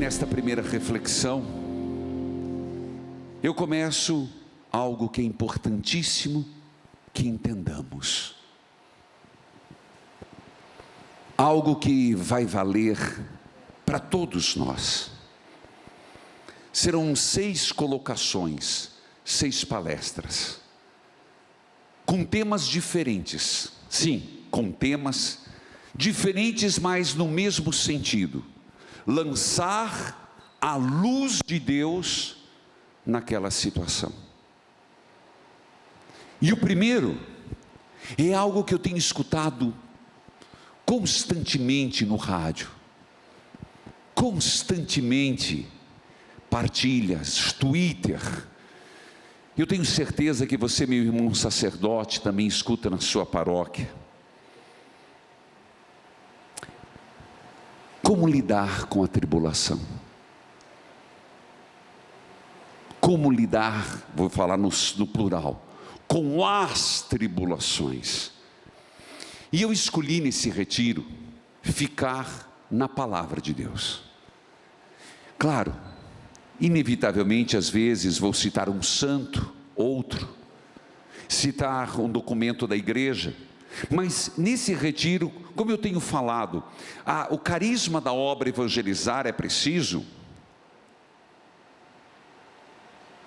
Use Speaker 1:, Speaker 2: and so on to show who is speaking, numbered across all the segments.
Speaker 1: nesta primeira reflexão, eu começo algo que é importantíssimo que entendamos. Algo que vai valer para todos nós. Serão 6 colocações, 6 palestras, com temas diferentes. Sim, com temas diferentes, mas no mesmo sentido. Lançar a luz de Deus naquela situação. E o primeiro é algo que eu tenho escutado constantemente no rádio, constantemente, partilhas, Twitter. Eu tenho certeza que você, meu irmão sacerdote, também escuta na sua paróquia. Como lidar com a tribulação? Como lidar, vou falar no plural, com as tribulações? E eu escolhi nesse retiro ficar na palavra de Deus. Claro, inevitavelmente às vezes vou citar um santo, outro, citar um documento da igreja, mas nesse retiro, como eu tenho falado, o carisma da obra evangelizar é preciso,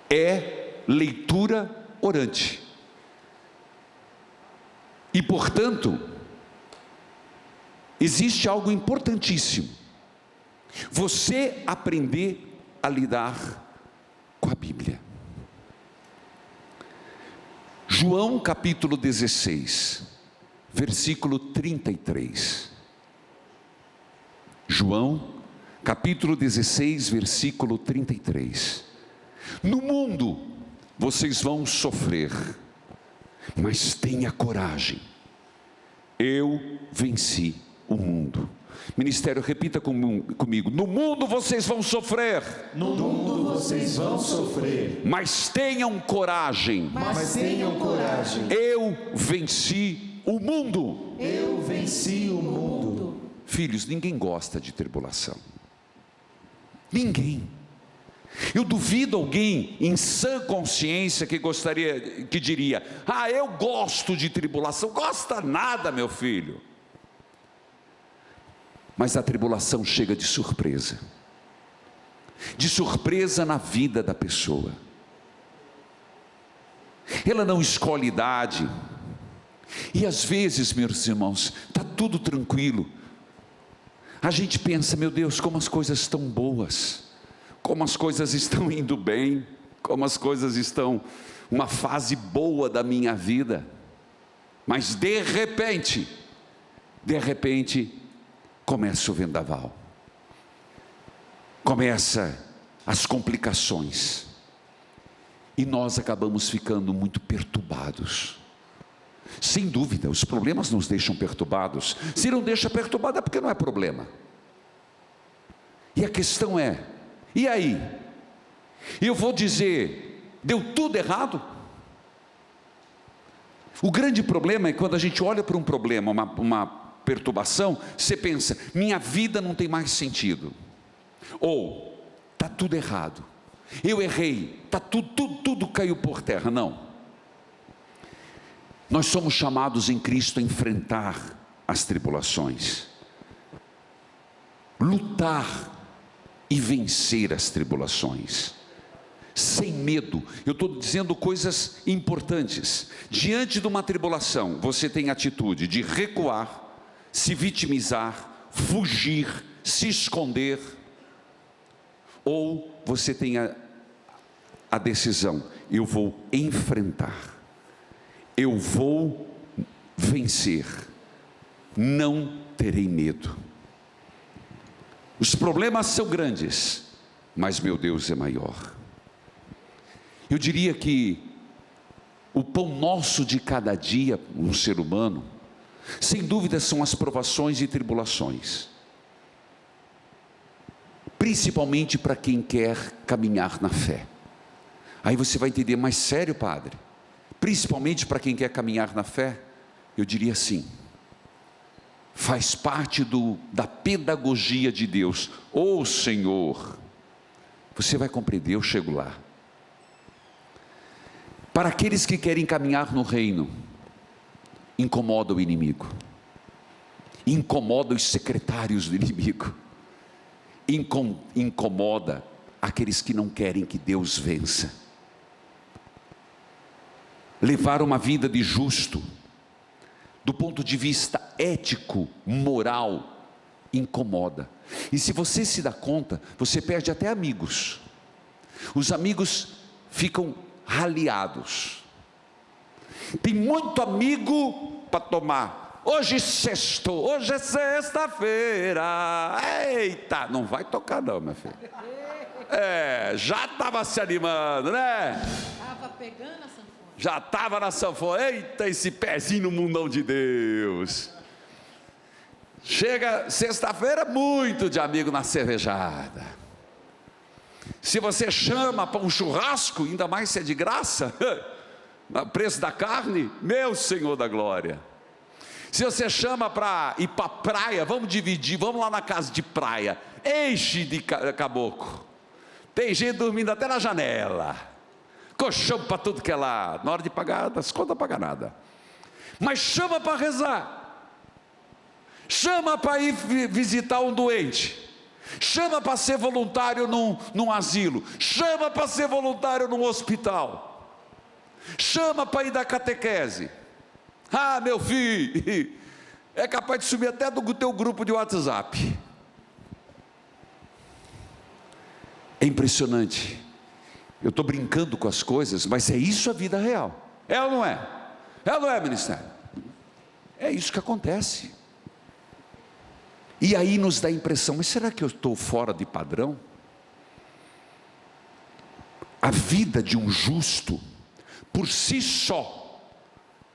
Speaker 1: é leitura orante. E portanto, existe algo importantíssimo: você aprender a lidar com a Bíblia. João capítulo 16, versículo 33. João capítulo 16, versículo 33. No mundo vocês vão sofrer, mas tenha coragem, eu venci o mundo. Ministério, repita comigo: no mundo vocês vão sofrer.
Speaker 2: No mundo vocês vão sofrer.
Speaker 1: Mas tenham coragem.
Speaker 2: Mas tenham coragem.
Speaker 1: Eu venci o mundo.
Speaker 2: Eu venci o mundo.
Speaker 1: Filhos, ninguém gosta de tribulação. Ninguém. Eu duvido alguém em sã consciência que diria: eu gosto de tribulação. Gosta nada, meu filho. Mas a tribulação chega de surpresa na vida da pessoa. Ela não escolhe idade, e às vezes, meus irmãos, está tudo tranquilo. A gente pensa: meu Deus, como as coisas estão boas, como as coisas estão indo bem, como as coisas estão, uma fase boa da minha vida. Mas de repente, começa o vendaval, começa as complicações, e nós acabamos ficando muito perturbados. Sem dúvida, os problemas nos deixam perturbados. Se não deixa perturbado é porque não é problema. E a questão é: e aí? Eu vou dizer, deu tudo errado? O grande problema é quando a gente olha para um problema, uma perturbação, você pensa: minha vida não tem mais sentido, ou está tudo errado, eu errei, tudo caiu por terra. Não, nós somos chamados em Cristo a enfrentar as tribulações, lutar e vencer as tribulações, sem medo. Eu estou dizendo coisas importantes. Diante de uma tribulação, você tem a atitude de recuar, se vitimizar, fugir, se esconder, ou você tem a decisão: eu vou enfrentar, eu vou vencer, não terei medo. Os problemas são grandes, mas meu Deus é maior. Eu diria que o pão nosso de cada dia, um ser humano, sem dúvida são as provações e tribulações, principalmente para quem quer caminhar na fé. Aí você vai entender: mas sério, padre, principalmente para quem quer caminhar na fé? Eu diria sim. faz parte da pedagogia de Deus. Ô Senhor, você vai compreender, eu chego lá. Para aqueles que querem caminhar no reino, incomoda o inimigo, incomoda os secretários do inimigo, incomoda aqueles que não querem que Deus vença. Levar uma vida de justo, do ponto de vista ético, moral, incomoda. E se você se dá conta, você perde até amigos. Os amigos ficam raliados. Tem muito amigo para tomar. Hoje sextou, hoje é sexta-feira. Eita, não vai tocar não, minha filha. Já estava se animando, né?
Speaker 3: Estava pegando a sanfona.
Speaker 1: Já estava na sanfona. Eita, esse pezinho no mundão de Deus. Chega sexta-feira, muito de amigo na cervejada. Se você chama para um churrasco, ainda mais se é de graça, o preço da carne, meu Senhor da glória. Se você chama para ir para a praia, vamos dividir, vamos lá na casa de praia, enche de caboclo. Tem gente dormindo até na janela, colchão para tudo que é lá. Na hora de pagar, das contas não paga nada. Mas chama para rezar, chama para ir visitar um doente, chama para ser voluntário num asilo, chama para ser voluntário num hospital, chama para ir dar catequese. Ah, meu filho, é capaz de subir até do teu grupo de WhatsApp. É impressionante. Eu estou brincando com as coisas, mas é isso a vida real. É ou não é? É ou não é, ministério? É isso que acontece. E aí nos dá a impressão, mas será que eu estou fora de padrão? A vida de um justo, por si só,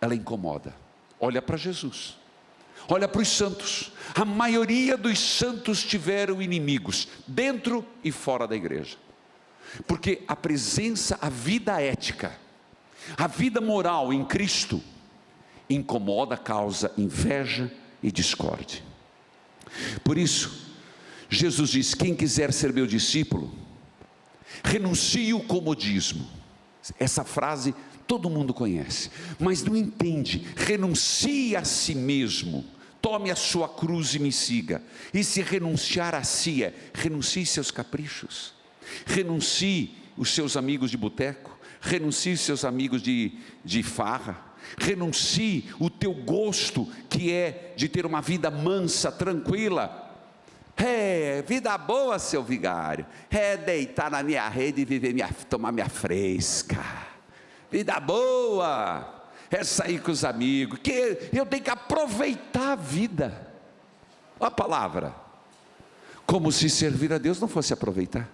Speaker 1: ela incomoda. Olha para Jesus, olha para os santos. A maioria dos santos tiveram inimigos, dentro e fora da igreja, porque a presença, a vida ética, a vida moral em Cristo, incomoda, causa inveja e discórdia. Por isso, Jesus diz: quem quiser ser meu discípulo, renuncie o comodismo. Essa frase todo mundo conhece, mas não entende. Renuncie a si mesmo, tome a sua cruz e me siga. E se renunciar a si renuncie seus caprichos, renuncie os seus amigos de boteco, renuncie os seus amigos de farra, renuncie o teu gosto, que é de ter uma vida mansa, tranquila. Vida boa, seu vigário, deitar na minha rede e tomar minha fresca. Vida boa é sair com os amigos, que eu tenho que aproveitar a vida. Olha a palavra, como se servir a Deus não fosse aproveitar.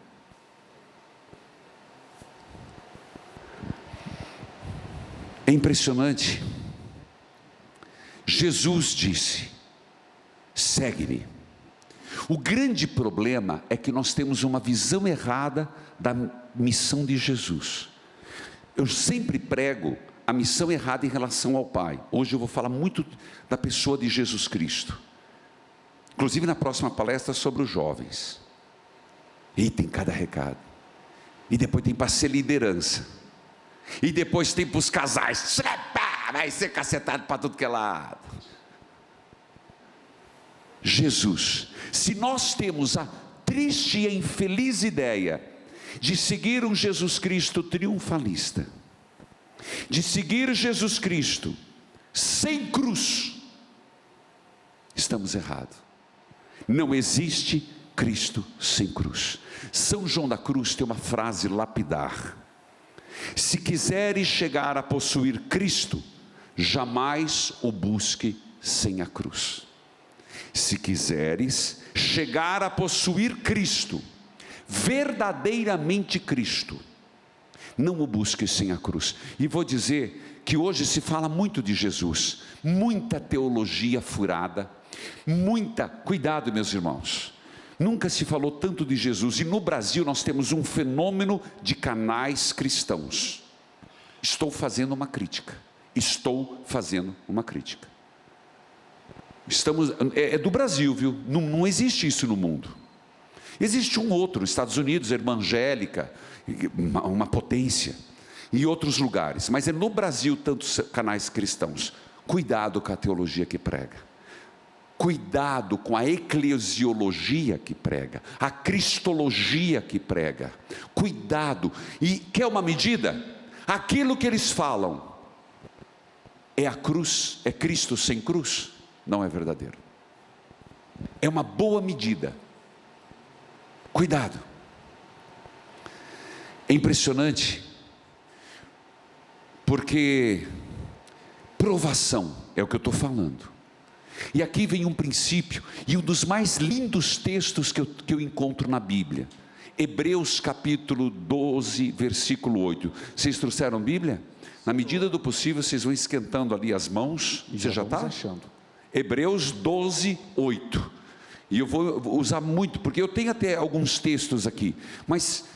Speaker 1: É impressionante. Jesus disse: segue-me. O grande problema é que nós temos uma visão errada da missão de Jesus. Eu sempre prego a missão errada em relação ao Pai. Hoje eu vou falar muito da pessoa de Jesus Cristo, inclusive na próxima palestra sobre os jovens. E tem cada recado. E depois tem para ser liderança. E depois tem para os casais. Vai ser cacetado para tudo que é lado. Jesus, se nós temos a triste e infeliz ideia de seguir um Jesus Cristo triunfalista, de seguir Jesus Cristo sem cruz, estamos errados. Não existe Cristo sem cruz. São João da Cruz tem uma frase lapidar: se quiseres chegar a possuir Cristo, jamais o busque sem a cruz. Se quiseres chegar a possuir Cristo, verdadeiramente Cristo, não o busque sem a cruz. E vou dizer que hoje se fala muito de Jesus, muita teologia furada, cuidado meus irmãos, nunca se falou tanto de Jesus. E no Brasil nós temos um fenômeno de canais cristãos. Estou fazendo uma crítica. é do Brasil, viu? Não existe isso no mundo. Existe um outro, Estados Unidos, Irmã Angélica, uma potência, e outros lugares, mas é no Brasil tantos canais cristãos. Cuidado com a teologia que prega, cuidado com a eclesiologia que prega, a cristologia que prega, cuidado. E quer uma medida? Aquilo que eles falam é a cruz, é Cristo sem cruz, não é verdadeiro. É uma boa medida. Cuidado. É impressionante, porque provação é o que eu estou falando. E aqui vem um princípio, e um dos mais lindos textos que eu encontro na Bíblia. Hebreus capítulo 12, versículo 8. Vocês trouxeram Bíblia? Na medida do possível, vocês vão esquentando ali as mãos. Você já está? Hebreus 12, 8. E eu vou usar muito, porque eu tenho até alguns textos aqui, mas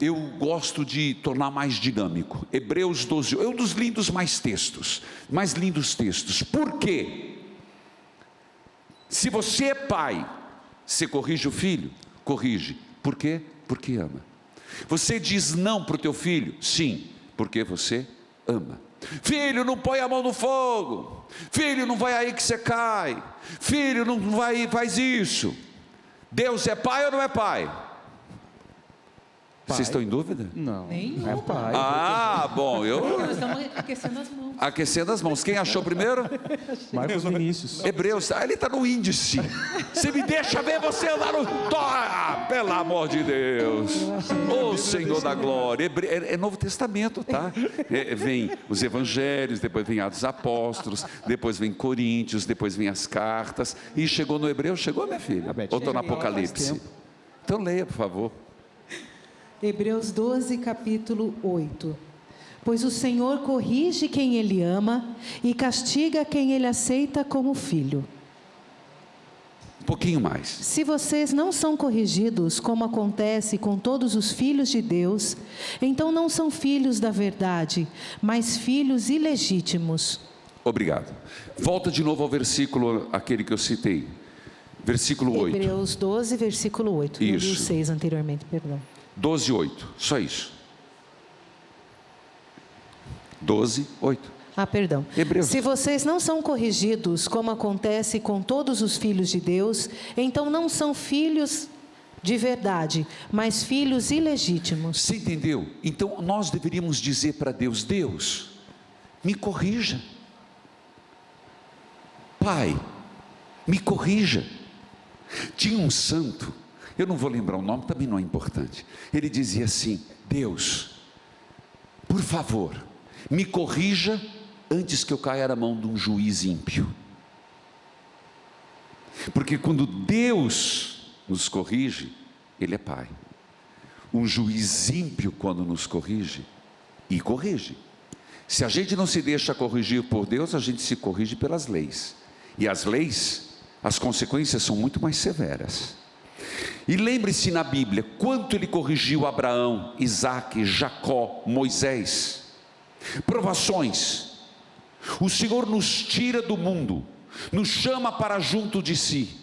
Speaker 1: eu gosto de tornar mais dinâmico. Hebreus 12, é um dos lindos mais lindos textos. Por quê? Se você é pai, você corrige o filho? Corrige. Por quê? Porque ama. Você diz não para o teu filho? Sim, porque você ama. Filho, não põe a mão no fogo. Filho, não vai aí que você cai. Filho, não vai, faz isso. Deus é pai ou não é pai? Vocês estão em dúvida?
Speaker 4: Não.
Speaker 3: Nenhum.
Speaker 4: É pai.
Speaker 1: Ah, bom,
Speaker 3: Nós estamos aquecendo as mãos.
Speaker 1: aquecendo as mãos. Quem achou primeiro?
Speaker 4: Marcos Vinícius.
Speaker 1: Hebreus, ele está no índice. Você me deixa ver você andar no... pelo amor de Deus. Ô Senhor da glória. É Novo Testamento, tá? Vem os evangelhos, depois vem Atos dos Apóstolos, depois vem Coríntios, depois vem as cartas. E chegou no Hebreu? Chegou, minha filha? Ou estou no Apocalipse? Então leia, por favor.
Speaker 5: Hebreus 12, capítulo 8. Pois o Senhor corrige quem Ele ama e castiga quem Ele aceita como filho.
Speaker 1: Um pouquinho mais.
Speaker 5: Se vocês não são corrigidos, como acontece com todos os filhos de Deus, então não são filhos da verdade, mas filhos ilegítimos.
Speaker 1: Obrigado. Volta de novo ao versículo, aquele que eu citei. Versículo 8.
Speaker 5: Hebreus 12, versículo 8. Eu li o
Speaker 1: Isso.
Speaker 5: 6 anteriormente, perdão.
Speaker 1: 12, 8. Só isso. 12, 8.
Speaker 5: Perdão.
Speaker 1: Hebreus.
Speaker 5: Se vocês não são corrigidos, como acontece com todos os filhos de Deus, então não são filhos de verdade, mas filhos ilegítimos.
Speaker 1: Você entendeu? Então nós deveríamos dizer para Deus: Deus, me corrija. Pai, me corrija. Tinha um santo, eu não vou lembrar o nome, também não é importante. Ele dizia assim: Deus, por favor, me corrija antes que eu caia na mão de um juiz ímpio. Porque quando Deus nos corrige, Ele é Pai. Um juiz ímpio, quando nos corrige, e corrige. Se a gente não se deixa corrigir por Deus, a gente se corrige pelas leis. E as leis, as consequências são muito mais severas. E lembre-se na Bíblia, quanto Ele corrigiu Abraão, Isaque, Jacó, Moisés. Provações. O Senhor nos tira do mundo, nos chama para junto de si.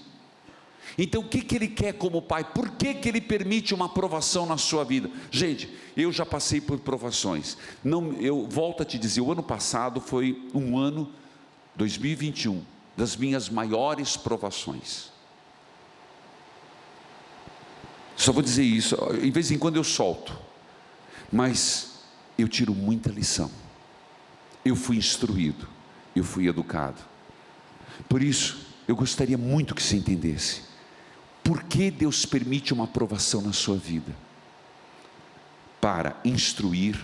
Speaker 1: Então o que Ele quer como Pai? Por que Ele permite uma provação na sua vida? Gente, eu já passei por provações. Eu volto a te dizer, o ano passado foi um ano, 2021, das minhas maiores provações. Só vou dizer isso, em vez em quando eu solto, mas eu tiro muita lição. Eu fui instruído, eu fui educado. Por isso, eu gostaria muito que você entendesse. Por que Deus permite uma provação na sua vida? Para instruir,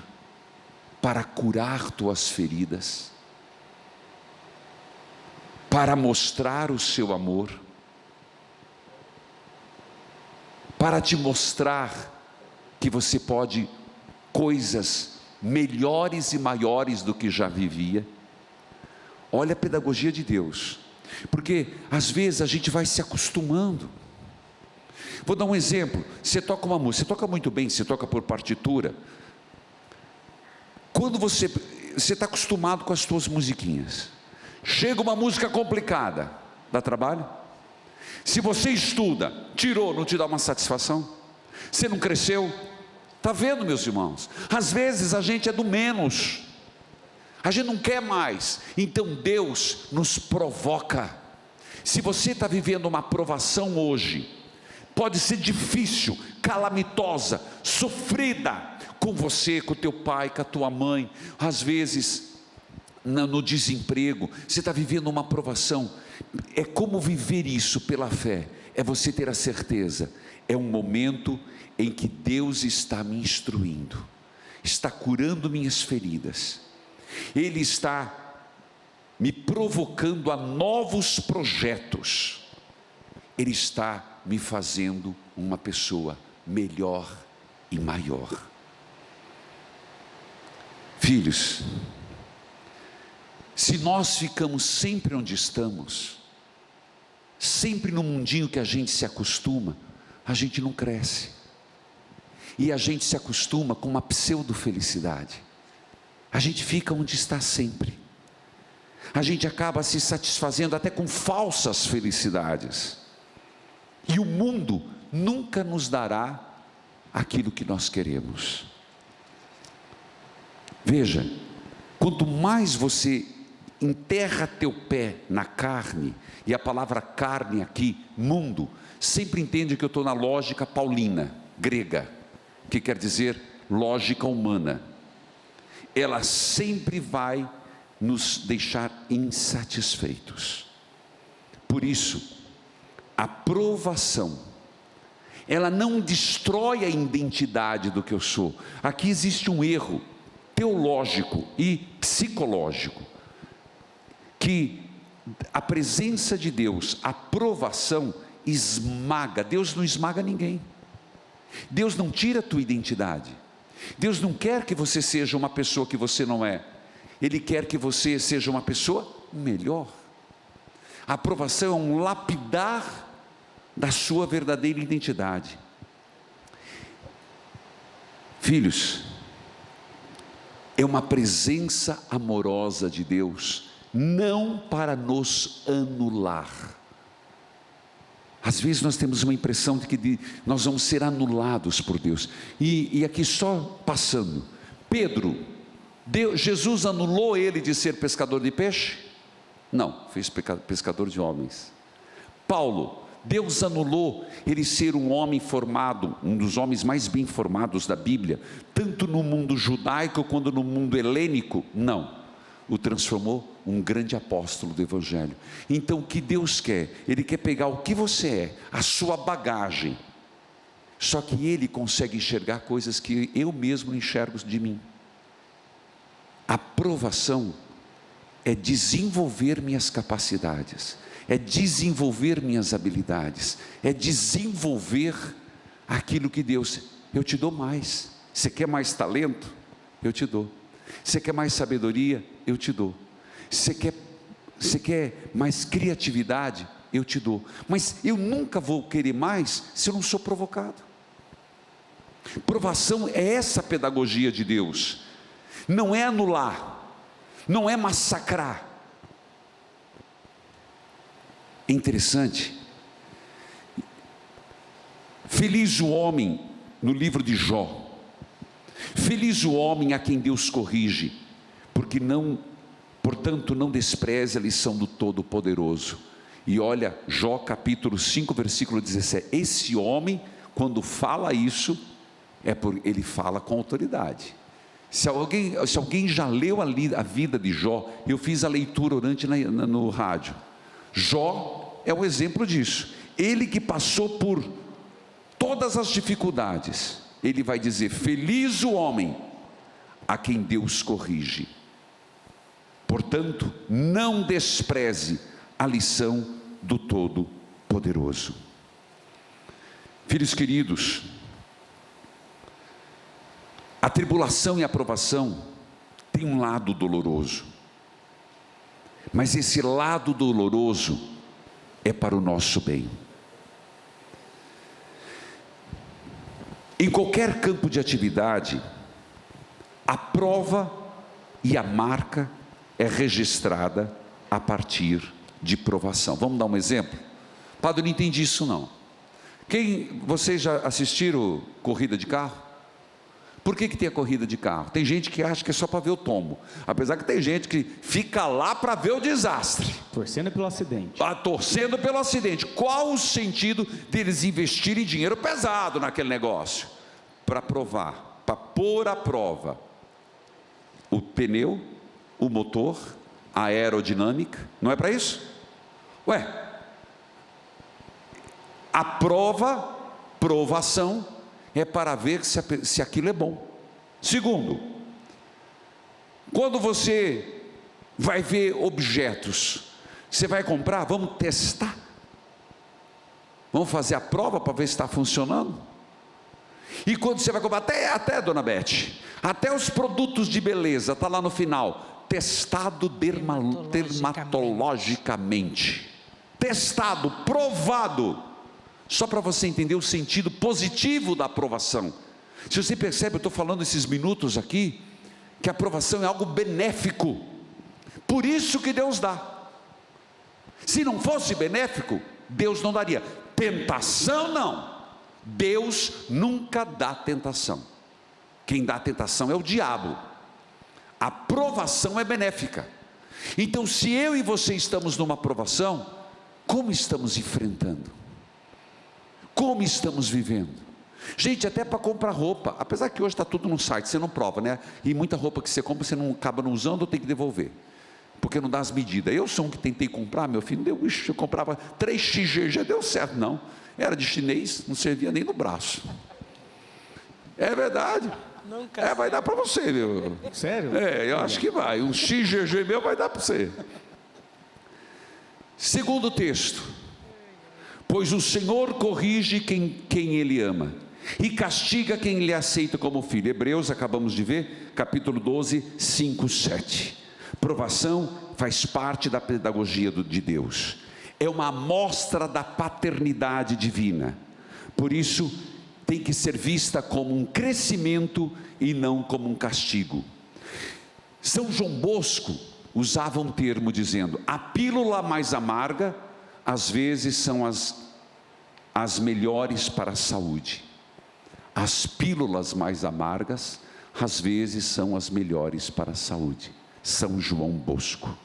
Speaker 1: para curar tuas feridas, para mostrar o seu amor, para te mostrar que você pode coisas melhores e maiores do que já vivia. Olha a pedagogia de Deus, porque às vezes a gente vai se acostumando. Vou dar um exemplo. Você toca uma música, você toca muito bem, você toca por partitura. Quando você está acostumado com as suas musiquinhas, chega uma música complicada, Dá trabalho? Se você estuda, tirou, não te dá uma satisfação? Você não cresceu? Está vendo, meus irmãos? Às vezes a gente é do menos, a gente não quer mais, então Deus nos provoca. Se você está vivendo uma provação hoje, pode ser difícil, calamitosa, sofrida, com você, com o teu pai, com a tua mãe, às vezes no desemprego, você está vivendo uma provação. É como viver isso pela fé, é você ter a certeza, é um momento em que Deus está me instruindo, está curando minhas feridas, Ele está me provocando a novos projetos, Ele está me fazendo uma pessoa melhor e maior. Filhos, se nós ficamos sempre onde estamos, sempre no mundinho que a gente se acostuma, a gente não cresce, e a gente se acostuma com uma pseudo-felicidade, a gente fica onde está sempre, a gente acaba se satisfazendo até com falsas felicidades, e o mundo nunca nos dará aquilo que nós queremos. Veja, quanto mais você enterra teu pé na carne, e a palavra carne aqui, mundo, sempre entende que eu estou na lógica paulina, grega, que quer dizer lógica humana, ela sempre vai nos deixar insatisfeitos. Por isso, a provação, ela não destrói a identidade do que eu sou. Aqui existe um erro teológico e psicológico, que a presença de Deus, a provação esmaga. Deus não esmaga ninguém, Deus não tira a tua identidade, Deus não quer que você seja uma pessoa que você não é, Ele quer que você seja uma pessoa melhor. A aprovação é um lapidar da sua verdadeira identidade. Filhos, é uma presença amorosa de Deus, não para nos anular. Às vezes nós temos uma impressão de que nós vamos ser anulados por Deus, e aqui só passando, Pedro, Jesus anulou ele de ser pescador de peixe? Não, fez pescador de homens. Paulo, Deus anulou ele ser um homem formado, um dos homens mais bem formados da Bíblia, tanto no mundo judaico quanto no mundo helênico? Não, o transformou um grande apóstolo do Evangelho. Então o que Deus quer? Ele quer pegar o que você é, a sua bagagem, só que Ele consegue enxergar coisas que eu mesmo não enxergo de mim. A provação é desenvolver minhas capacidades, é desenvolver minhas habilidades, é desenvolver aquilo que Deus, eu te dou mais. Você quer mais talento? Eu te dou. Você quer mais sabedoria? Eu te dou. Você quer mais criatividade? Eu te dou. Mas eu nunca vou querer mais se eu não sou provocado. Provação é essa pedagogia de Deus, não é anular, não é massacrar. É interessante, feliz o homem, no livro de Jó, feliz o homem a quem Deus corrige, portanto não despreze a lição do Todo-Poderoso. E olha, Jó capítulo 5, versículo 17, esse homem, quando fala isso, ele fala com autoridade. Se alguém já leu a vida de Jó, eu fiz a leitura orante no rádio, Jó é o exemplo disso. Ele que passou por todas as dificuldades, ele vai dizer, feliz o homem a quem Deus corrige, portanto não despreze a lição do Todo-Poderoso. Filhos queridos, a tribulação e a provação tem um lado doloroso, mas esse lado doloroso é para o nosso bem. Em qualquer campo de atividade, a prova e a marca é registrada a partir de provação. Vamos dar um exemplo? Padre, eu não entendi isso não. Vocês já assistiram corrida de carro? Por que tem a corrida de carro? Tem gente que acha que é só para ver o tombo, apesar que tem gente que fica lá para ver o desastre.
Speaker 4: Torcendo pelo acidente.
Speaker 1: Torcendo pelo acidente. Qual o sentido deles investirem dinheiro pesado naquele negócio? Para provar, para pôr à prova o pneu, o motor, a aerodinâmica. Não é para isso? A provação é para ver se aquilo é bom. Segundo, quando você vai ver objetos, você vai comprar, vamos testar, vamos fazer a prova para ver se está funcionando. E quando você vai comprar, até dona Beth, até os produtos de beleza, está lá no final, testado dermatologicamente, testado, provado, só para você entender o sentido positivo da aprovação. Se você percebe, eu estou falando esses minutos aqui, que a aprovação é algo benéfico, por isso que Deus dá. Se não fosse benéfico, Deus não daria. Tentação não, Deus nunca dá tentação. Quem dá tentação é o diabo. A provação é benéfica. Então, se eu e você estamos numa provação, como estamos enfrentando? Como estamos vivendo? Gente, até para comprar roupa, apesar que hoje está tudo no site, você não prova, né? E muita roupa que você compra, você não acaba não usando ou tem que devolver, porque não dá as medidas. Eu sou um que tentei comprar, meu filho, deu, eu comprava 3xG, já deu certo, não. Era de chinês, não servia nem no braço. É verdade. Vai dar para você, viu?
Speaker 4: Sério?
Speaker 1: Eu acho que vai. Um XGG meu vai dar para você. Segundo texto. Pois o Senhor corrige quem Ele ama, e castiga quem Ele aceita como filho. Hebreus, acabamos de ver, capítulo 12, 5, 7. Provação faz parte da pedagogia de Deus. É uma amostra da paternidade divina. Por isso, tem que ser vista como um crescimento e não como um castigo. São João Bosco usava um termo dizendo: a pílula mais amarga às vezes são as melhores para a saúde. As pílulas mais amargas às vezes são as melhores para a saúde. São João Bosco.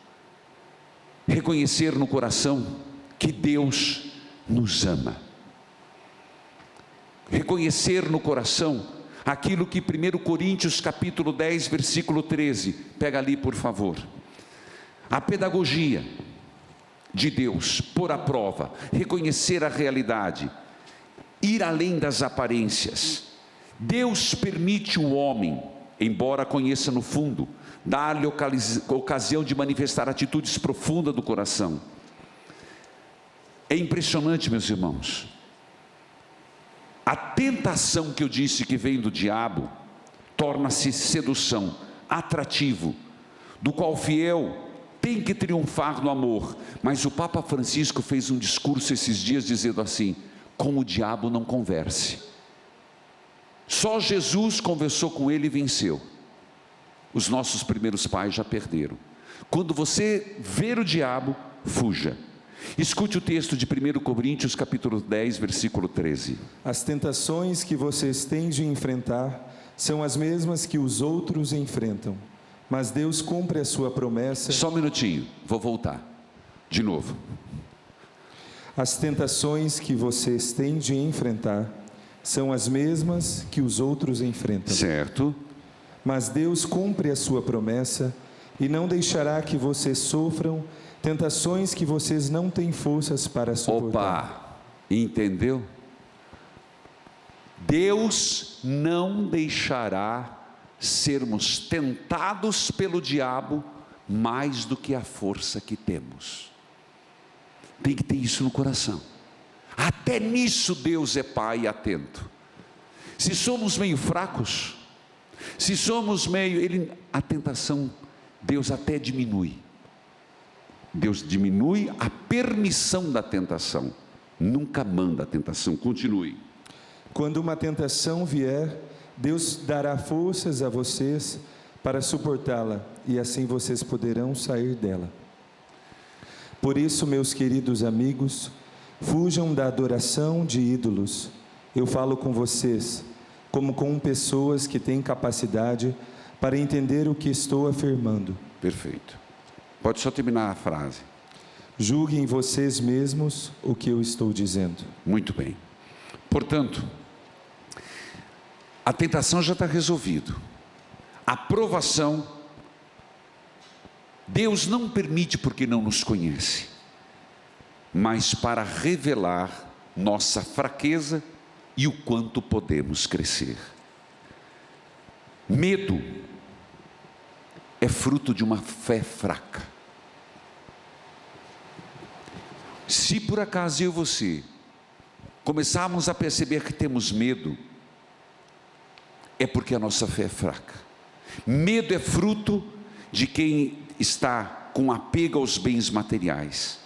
Speaker 1: Reconhecer no coração que Deus nos ama. Reconhecer no coração aquilo que 1 Coríntios capítulo 10, versículo 13, pega ali por favor. A pedagogia de Deus, pôr à prova, reconhecer a realidade, ir além das aparências. Deus permite o homem, embora conheça no fundo, dar-lhe ocasião de manifestar atitudes profundas do coração. É impressionante, meus irmãos. A tentação que eu disse que vem do diabo, torna-se sedução, atrativo, do qual o fiel tem que triunfar no amor. Mas o Papa Francisco fez um discurso esses dias dizendo assim: com o diabo não converse. Só Jesus conversou com ele e venceu. Os nossos primeiros pais já perderam. Quando você ver o diabo, fuja. Escute o texto de 1 Coríntios capítulo 10, versículo 13.
Speaker 2: As tentações que vocês têm de enfrentar são as mesmas que os outros enfrentam, mas Deus cumpre a sua promessa.
Speaker 1: Só um minutinho, vou voltar de novo.
Speaker 2: As tentações que vocês têm de enfrentar são as mesmas que os outros enfrentam.
Speaker 1: Certo.
Speaker 2: Mas Deus cumpre a sua promessa e não deixará que vocês sofram tentações que vocês não têm forças para suportar.
Speaker 1: Opa, entendeu? Deus não deixará sermos tentados pelo diabo mais do que a força que temos. Tem que ter isso no coração. Até nisso Deus é Pai atento. Se somos meio fracos, se somos meio... a tentação, Deus até diminui. Deus diminui a permissão da tentação. Nunca manda a tentação. Continue.
Speaker 2: Quando uma tentação vier, Deus dará forças a vocês para suportá-la, e assim vocês poderão sair dela. Por isso, meus queridos amigos, fujam da adoração de ídolos. Eu falo com vocês, como com pessoas que têm capacidade para entender o que estou afirmando.
Speaker 1: Perfeito. Pode só terminar a frase.
Speaker 2: Julguem vocês mesmos o que eu estou dizendo.
Speaker 1: Muito bem. Portanto, a tentação já está resolvida. A provação, Deus não permite porque não nos conhece, mas para revelar nossa fraqueza e o quanto podemos crescer. Medo é fruto de uma fé fraca. Se por acaso eu e você começarmos a perceber que temos medo, é porque a nossa fé é fraca. Medo é fruto de quem está com apego aos bens materiais,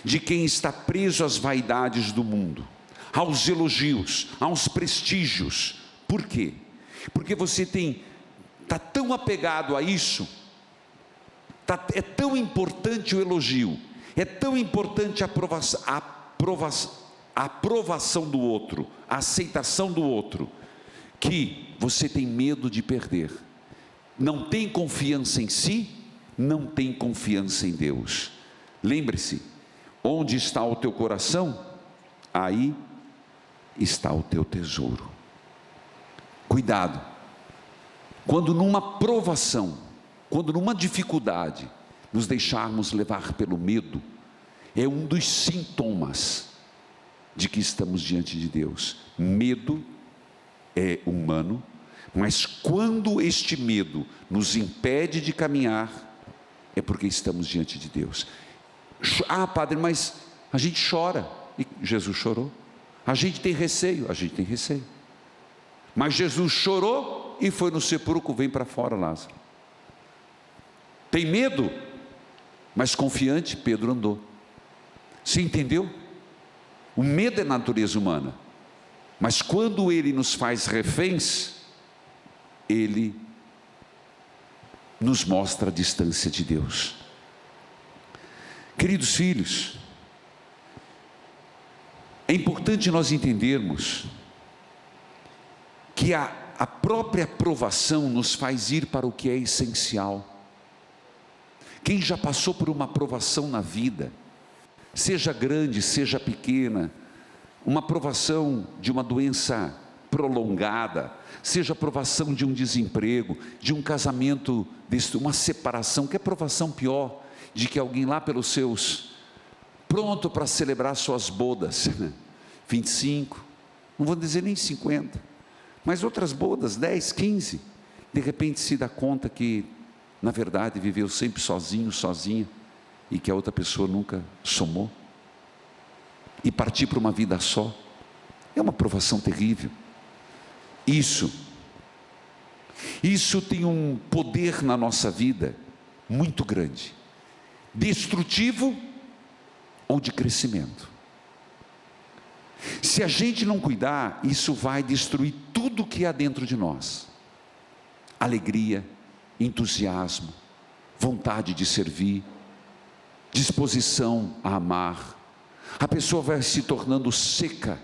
Speaker 1: de quem está preso às vaidades do mundo, aos elogios, aos prestígios. Por quê? Porque você está tão apegado a isso, é tão importante o elogio, é tão importante a aprovação do outro, a aceitação do outro, que você tem medo de perder. Não tem confiança em si, não tem confiança em Deus. Lembre-se, onde está o teu coração, aí está o teu tesouro. Cuidado, quando numa provação, quando numa dificuldade, nos deixarmos levar pelo medo, é um dos sintomas de que estamos diante de Deus. Medo é humano, mas quando este medo nos impede de caminhar, é porque estamos diante de Deus. Ah, padre, mas a gente chora, e Jesus chorou. A gente tem receio, mas Jesus chorou e foi no sepulcro. Vem para fora, Lázaro. Tem medo, mas confiante, Pedro andou. Você entendeu? O medo é natureza humana, mas quando ele nos faz reféns, ele nos mostra a distância de Deus. Queridos filhos, é importante nós entendermos que a própria provação nos faz ir para o que é essencial. Quem já passou por uma provação na vida, seja grande, seja pequena, uma provação de uma doença prolongada, seja a provação de um desemprego, de um casamento, uma separação, que é provação pior, de que alguém lá pelos seus, pronto para celebrar suas bodas, 25, não vou dizer nem 50, mas outras bodas, 10, 15, de repente se dá conta que, na verdade, viveu sempre sozinho, sozinha, e que a outra pessoa nunca somou, e partir para uma vida só, é uma provação terrível. Isso tem um poder na nossa vida muito grande, destrutivo ou de crescimento. Se a gente não cuidar, isso vai destruir tudo que há dentro de nós: alegria, entusiasmo, vontade de servir, disposição a amar. A pessoa vai se tornando seca,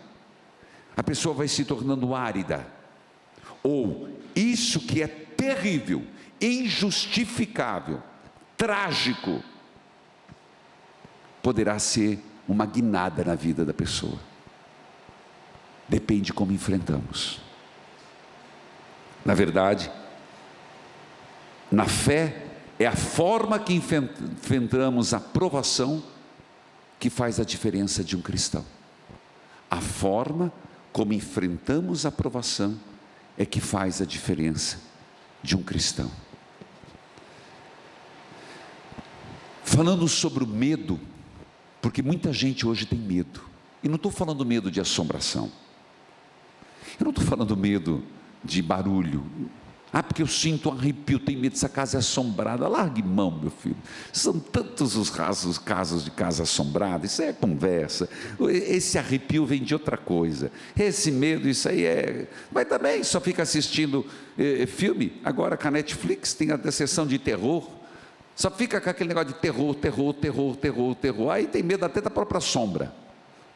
Speaker 1: a pessoa vai se tornando árida, ou isso que é terrível, injustificável, trágico, poderá ser uma guinada na vida da pessoa. Depende como enfrentamos. Na verdade, na fé, é a forma que enfrentamos a provação que faz a diferença de um cristão. A forma como enfrentamos a provação é que faz a diferença de um cristão. Falando sobre o medo, porque muita gente hoje tem medo, e não estou falando medo de assombração, eu não estou falando medo de barulho. Ah, porque eu sinto um arrepio, tenho medo, essa casa é assombrada. Largue mão, meu filho. São tantos os casos de casa assombrada, isso é conversa. Esse arrepio vem de outra coisa. Esse medo, isso aí é... Mas também só fica assistindo filme. Agora com a Netflix tem a sessão de terror. Só fica com aquele negócio de terror, terror, terror, terror, terror. Aí tem medo até da própria sombra.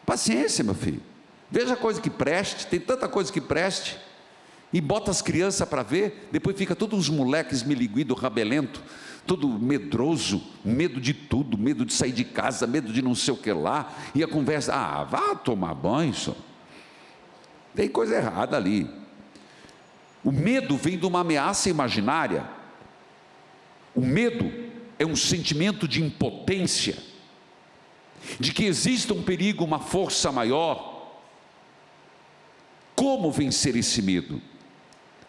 Speaker 1: Paciência, meu filho. Veja coisa que preste, tem tanta coisa que preste. E bota as crianças para ver, depois fica todos os moleques miliguido, rabelento, todo medroso, medo de tudo, medo de sair de casa, medo de não sei o que lá. E a conversa, vá tomar banho, só. Tem coisa errada ali. O medo vem de uma ameaça imaginária. O medo é um sentimento de impotência, de que exista um perigo, uma força maior. Como vencer esse medo?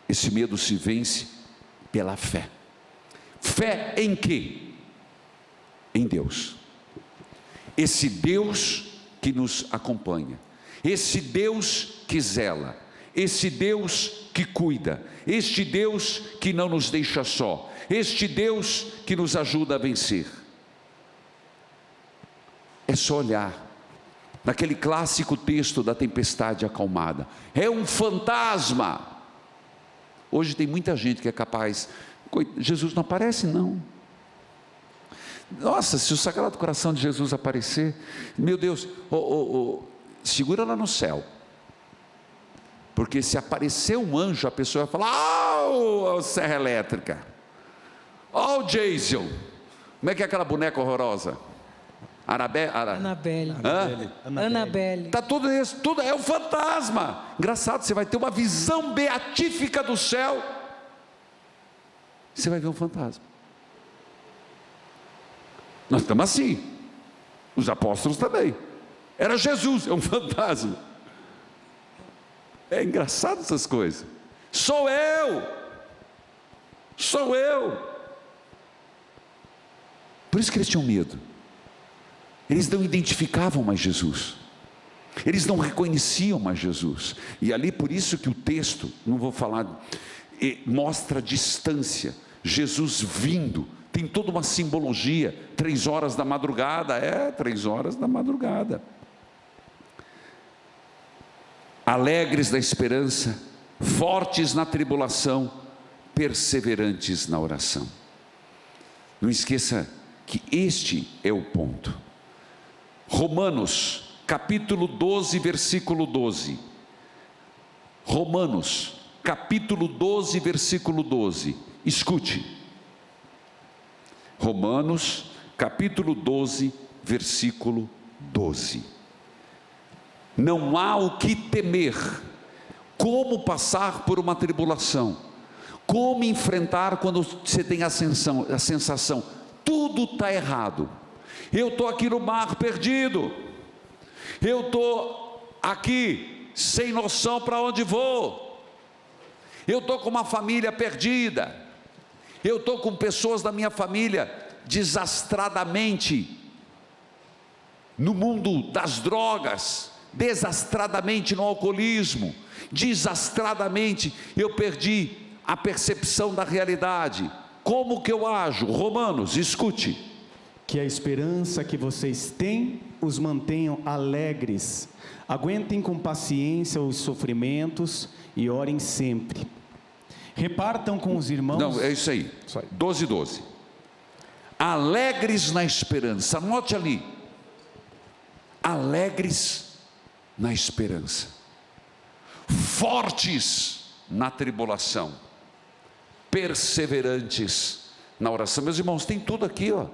Speaker 1: Esse medo se vence pela fé. Fé em quê? Em Deus. Esse Deus que nos acompanha, esse Deus que zela, esse Deus que cuida, este Deus que não nos deixa só, este Deus que nos ajuda a vencer. É só olhar naquele clássico texto da tempestade acalmada. É um fantasma. Hoje tem muita gente que é capaz, Jesus não aparece não. Nossa, se o Sagrado Coração de Jesus aparecer, meu Deus, segura lá no céu. Porque se aparecer um anjo, a pessoa vai falar, serra elétrica, o Jason, como é que é aquela boneca horrorosa?
Speaker 5: Anabelle. Anabelle.
Speaker 1: Está tudo isso, tudo é um fantasma. Engraçado, você vai ter uma visão beatífica do céu, você vai ver um fantasma. Nós estamos assim, os apóstolos também. Era Jesus, é um fantasma. É engraçado essas coisas. Sou eu. Por isso que eles tinham medo. Eles não identificavam mais Jesus. Eles não reconheciam mais Jesus. E ali, por isso que o texto, não vou falar, mostra a distância. Jesus vindo, tem toda uma simbologia. 3 horas da madrugada, 3 horas da madrugada. Alegres na esperança, fortes na tribulação, perseverantes na oração. Não esqueça que este é o ponto. Romanos, capítulo 12, versículo 12. Romanos, capítulo 12, versículo 12. Escute. Romanos, capítulo 12, versículo 12. Não há o que temer. Como passar por uma tribulação? Como enfrentar quando você tem a sensação, tudo está errado. Eu estou aqui no mar perdido. Eu estou aqui sem noção para onde vou. Eu estou com uma família perdida. Eu estou com pessoas da minha família desastradamente no mundo das drogas, desastradamente no alcoolismo, desastradamente eu perdi a percepção da realidade. Como que eu ajo? Romanos, escute.
Speaker 4: Que a esperança que vocês têm os mantenham alegres, aguentem com paciência os sofrimentos e orem sempre. Repartam com os irmãos.
Speaker 1: Não, é isso aí. 12. Alegres na esperança. Anote ali. Alegres na esperança. Fortes na tribulação. Perseverantes na oração. Meus irmãos, tem tudo aqui, ó.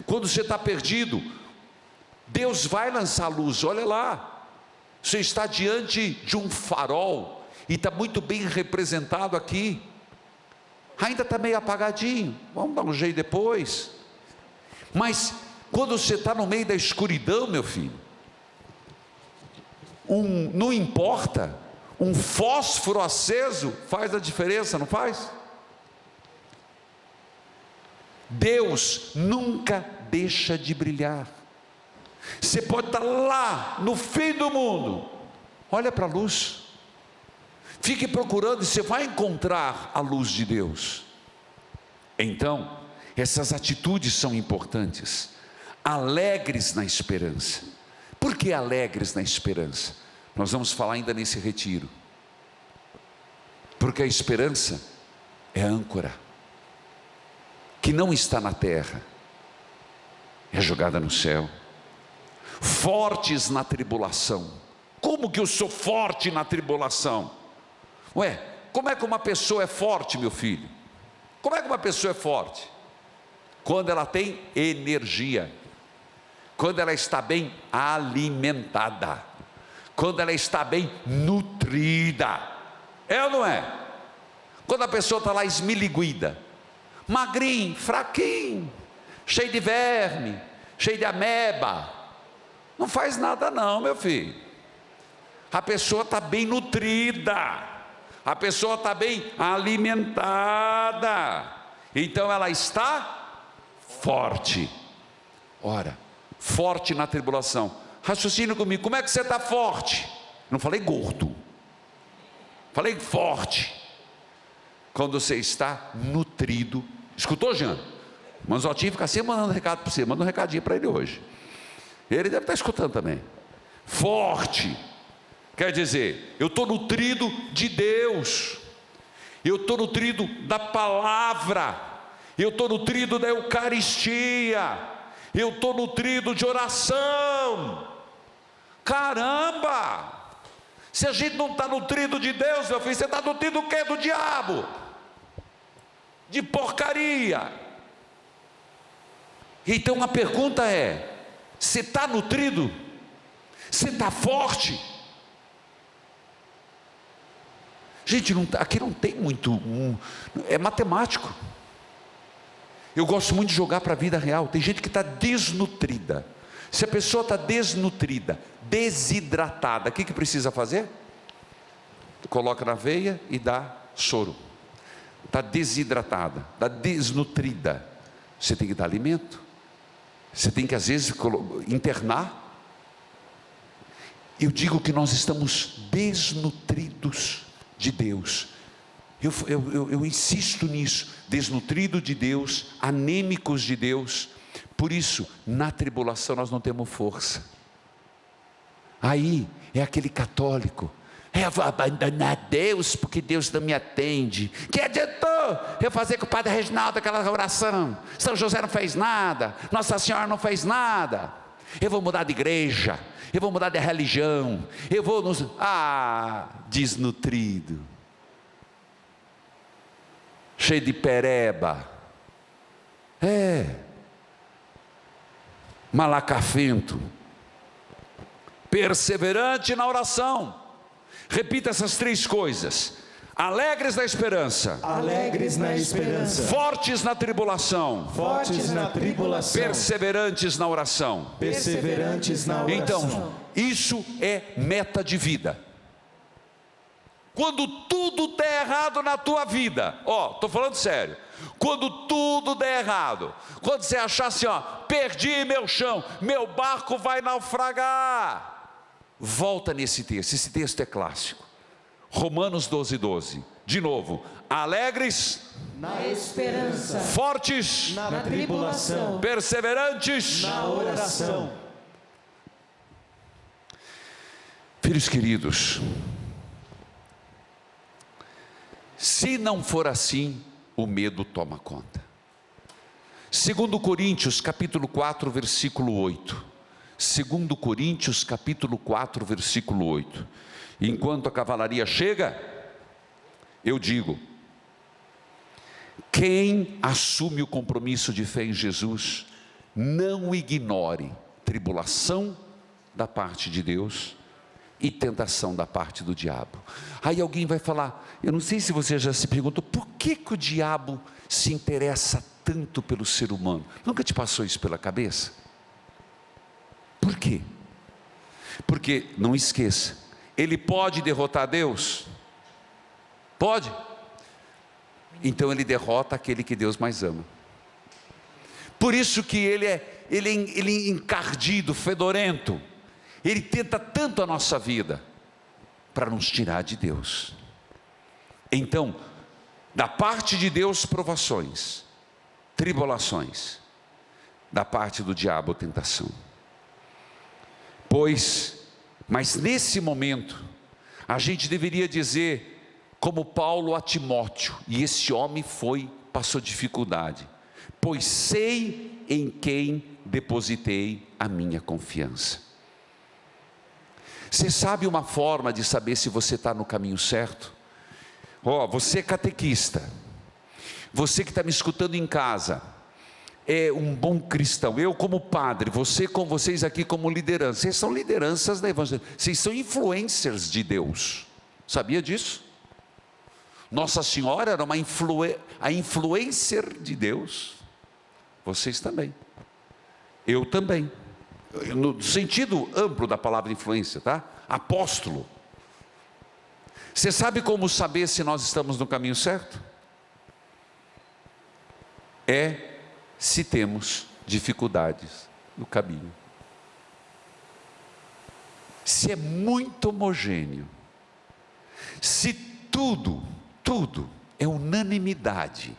Speaker 1: Quando você está perdido, Deus vai lançar luz. Olha lá, você está diante de um farol, e está muito bem representado aqui. Ainda está meio apagadinho, vamos dar um jeito depois. Mas quando você está no meio da escuridão, meu filho, não importa, um fósforo aceso faz a diferença, não faz? Deus nunca deixa de brilhar. Você pode estar lá no fim do mundo, olha para a luz, fique procurando e você vai encontrar a luz de Deus. Então, essas atitudes são importantes. Alegres na esperança. Por que alegres na esperança? Nós vamos falar ainda nesse retiro. Porque a esperança é âncora. que não está na terra, é jogada no céu. Fortes na tribulação. Como que eu sou forte na tribulação? Ué, como é que uma pessoa é forte, meu filho? Como é que uma pessoa é forte? Quando ela tem energia, quando ela está bem alimentada, quando ela está bem nutrida. É ou não é? Quando a pessoa está lá esmiliguida, magrinho, fraquinho, cheio de verme, cheio de ameba, não faz nada não, meu filho. A pessoa está bem nutrida, a pessoa está bem alimentada, então ela está forte. Ora, forte na tribulação. Raciocina comigo, como é que você está forte? Não falei gordo, falei forte. Quando você está nutrido. Escutou, Jean? Manzotinho fica assim mandando recado para você. Manda um recadinho para ele hoje. Ele deve estar escutando também. Forte quer dizer, eu estou nutrido de Deus, eu estou nutrido da palavra, eu estou nutrido da Eucaristia, eu estou nutrido de oração. Caramba! Se a gente não está nutrido de Deus, meu filho, você está nutrido do quê? Do diabo, de porcaria. Então a pergunta é: você está nutrido? Você está forte? Gente, aqui não tem muito, é matemático. Eu gosto muito de jogar para a vida real. Tem gente que está desnutrida. Se a pessoa está desnutrida, desidratada, o que precisa fazer? Coloca na veia e dá soro. Está desidratada, está desnutrida, você tem que dar alimento, você tem que às vezes internar. Eu digo que nós estamos desnutridos de Deus. Eu insisto nisso, desnutrido de Deus, anêmicos de Deus. Por isso, na tribulação nós não temos força. Aí é aquele católico: eu vou abandonar Deus porque Deus não me atende. Que adiantou eu fazer com o Padre Reginaldo aquela oração? São José não fez nada, Nossa Senhora não fez nada. Eu vou mudar de igreja, eu vou mudar de religião, eu vou nos... desnutrido, cheio de pereba, malacafento. Perseverante na oração. Repita essas três coisas: alegres na esperança,
Speaker 2: Alegres na esperança,
Speaker 1: fortes na tribulação,
Speaker 2: fortes na tribulação,
Speaker 1: perseverantes na oração.
Speaker 2: perseverantes na oração.
Speaker 1: Então, isso é meta de vida. Quando tudo der errado na tua vida, estou falando sério, quando tudo der errado, quando você achar assim, perdi meu chão, meu barco vai naufragar, volta nesse texto. Esse texto é clássico, Romanos 12:12, de novo: alegres
Speaker 5: Na esperança,
Speaker 1: fortes
Speaker 2: Na tribulação,
Speaker 1: perseverantes
Speaker 2: na oração.
Speaker 1: Filhos queridos, se não for assim, o medo toma conta. 2 Coríntios capítulo 4 versículo 8. 2 Coríntios capítulo 4 versículo 8. Enquanto a cavalaria chega, eu digo: quem assume o compromisso de fé em Jesus, não ignore tribulação da parte de Deus e tentação da parte do diabo. Aí alguém vai falar: eu não sei se você já se perguntou, por que o diabo se interessa tanto pelo ser humano? Nunca te passou isso pela cabeça? Por quê? Porque, não esqueça, ele pode derrotar Deus? Pode? Então ele derrota aquele que Deus mais ama. Por isso que ele é encardido, fedorento. Ele tenta tanto a nossa vida para nos tirar de Deus. Então, da parte de Deus, provações, tribulações; da parte do diabo, tentação. Mas nesse momento, a gente deveria dizer, como Paulo a Timóteo, e esse homem passou dificuldade: pois sei em quem depositei a minha confiança. Você sabe uma forma de saber se você está no caminho certo? Você é catequista, você que está me escutando em casa, é um bom cristão. Eu como padre, vocês aqui como liderança, vocês são lideranças da evangelho, vocês são influencers de Deus, sabia disso? Nossa Senhora era a influencer de Deus, vocês também, eu também, no sentido amplo da palavra influência, tá? Apóstolo. Você sabe como saber se nós estamos no caminho certo? É se temos dificuldades no caminho. Se é muito homogêneo, se tudo é unanimidade,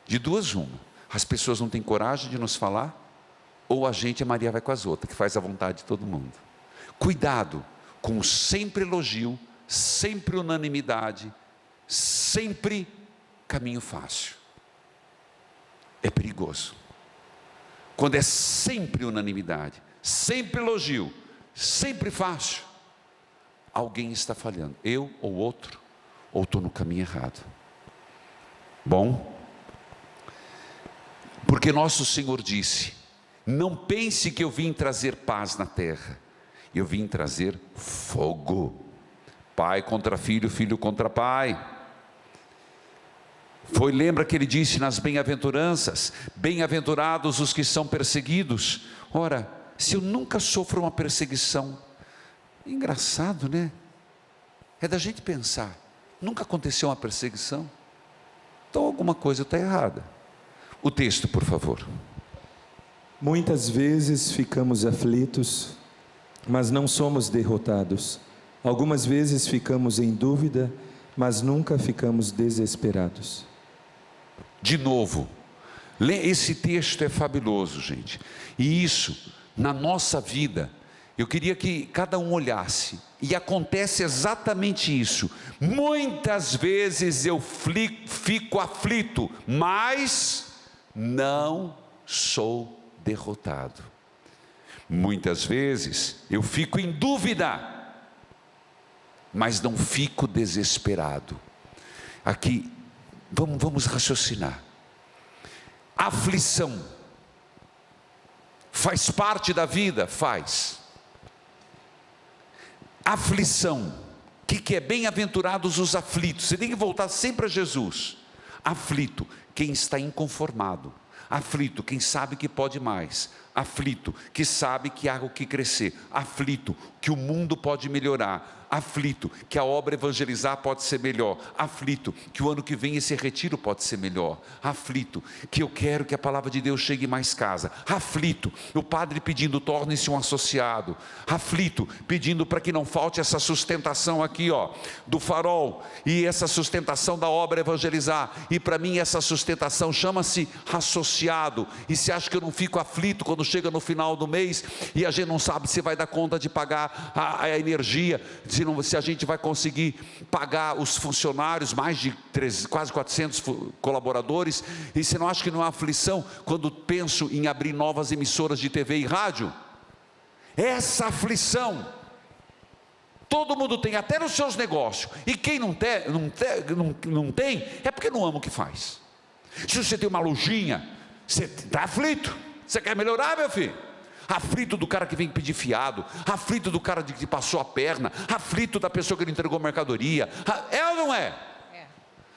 Speaker 1: de duas uma, as pessoas não têm coragem de nos falar, ou a Maria vai com as outras, que faz a vontade de todo mundo. Cuidado com sempre elogio, sempre unanimidade, sempre caminho fácil. É perigoso. Quando é sempre unanimidade, sempre elogio, sempre fácil, alguém está falhando, eu ou outro, ou estou no caminho errado. Bom, porque nosso Senhor disse: não pense que eu vim trazer paz na terra, eu vim trazer fogo. Pai contra filho, filho contra pai. Lembra que ele disse nas bem-aventuranças: bem-aventurados os que são perseguidos. Ora, se eu nunca sofro uma perseguição, engraçado, né? É da gente pensar, nunca aconteceu uma perseguição, então alguma coisa está errada. O texto, por favor.
Speaker 2: Muitas vezes ficamos aflitos, mas não somos derrotados. Algumas vezes ficamos em dúvida, mas nunca ficamos desesperados.
Speaker 1: De novo, esse texto é fabuloso, gente. E isso, na nossa vida, eu queria que cada um olhasse, e acontece exatamente isso. Muitas vezes eu fico aflito, mas não sou derrotado. Muitas vezes eu fico em dúvida, mas não fico desesperado. Aqui, vamos raciocinar. Aflição faz parte da vida? Faz. Aflição, o que é? Bem-aventurados os aflitos. Você tem que voltar sempre a Jesus. Aflito, quem está inconformado. Aflito, quem sabe que pode mais. Aflito, que sabe que há o que crescer. Aflito, que o mundo pode melhorar. Aflito, que a obra evangelizar pode ser melhor. Aflito, que o ano que vem esse retiro pode ser melhor. Aflito, que eu quero que a palavra de Deus chegue em mais casa. Aflito, o padre pedindo: torne-se um associado. Aflito, pedindo para que não falte essa sustentação aqui, do farol, e essa sustentação da obra evangelizar. E para mim essa sustentação chama-se associado. E se acha que eu não fico aflito quando chega no final do mês e a gente não sabe se vai dar conta de pagar a energia, se a gente vai conseguir pagar os funcionários, mais de quase 400 colaboradores, e você não acha que não há aflição quando penso em abrir novas emissoras de TV e rádio? Essa aflição todo mundo tem, até nos seus negócios, e quem não tem, é porque não ama o que faz. Se você tem uma lojinha, você está aflito, você quer melhorar, meu filho? Aflito do cara que vem pedir fiado, aflito do cara que passou a perna, aflito da pessoa que não entregou mercadoria. É ou não é? É.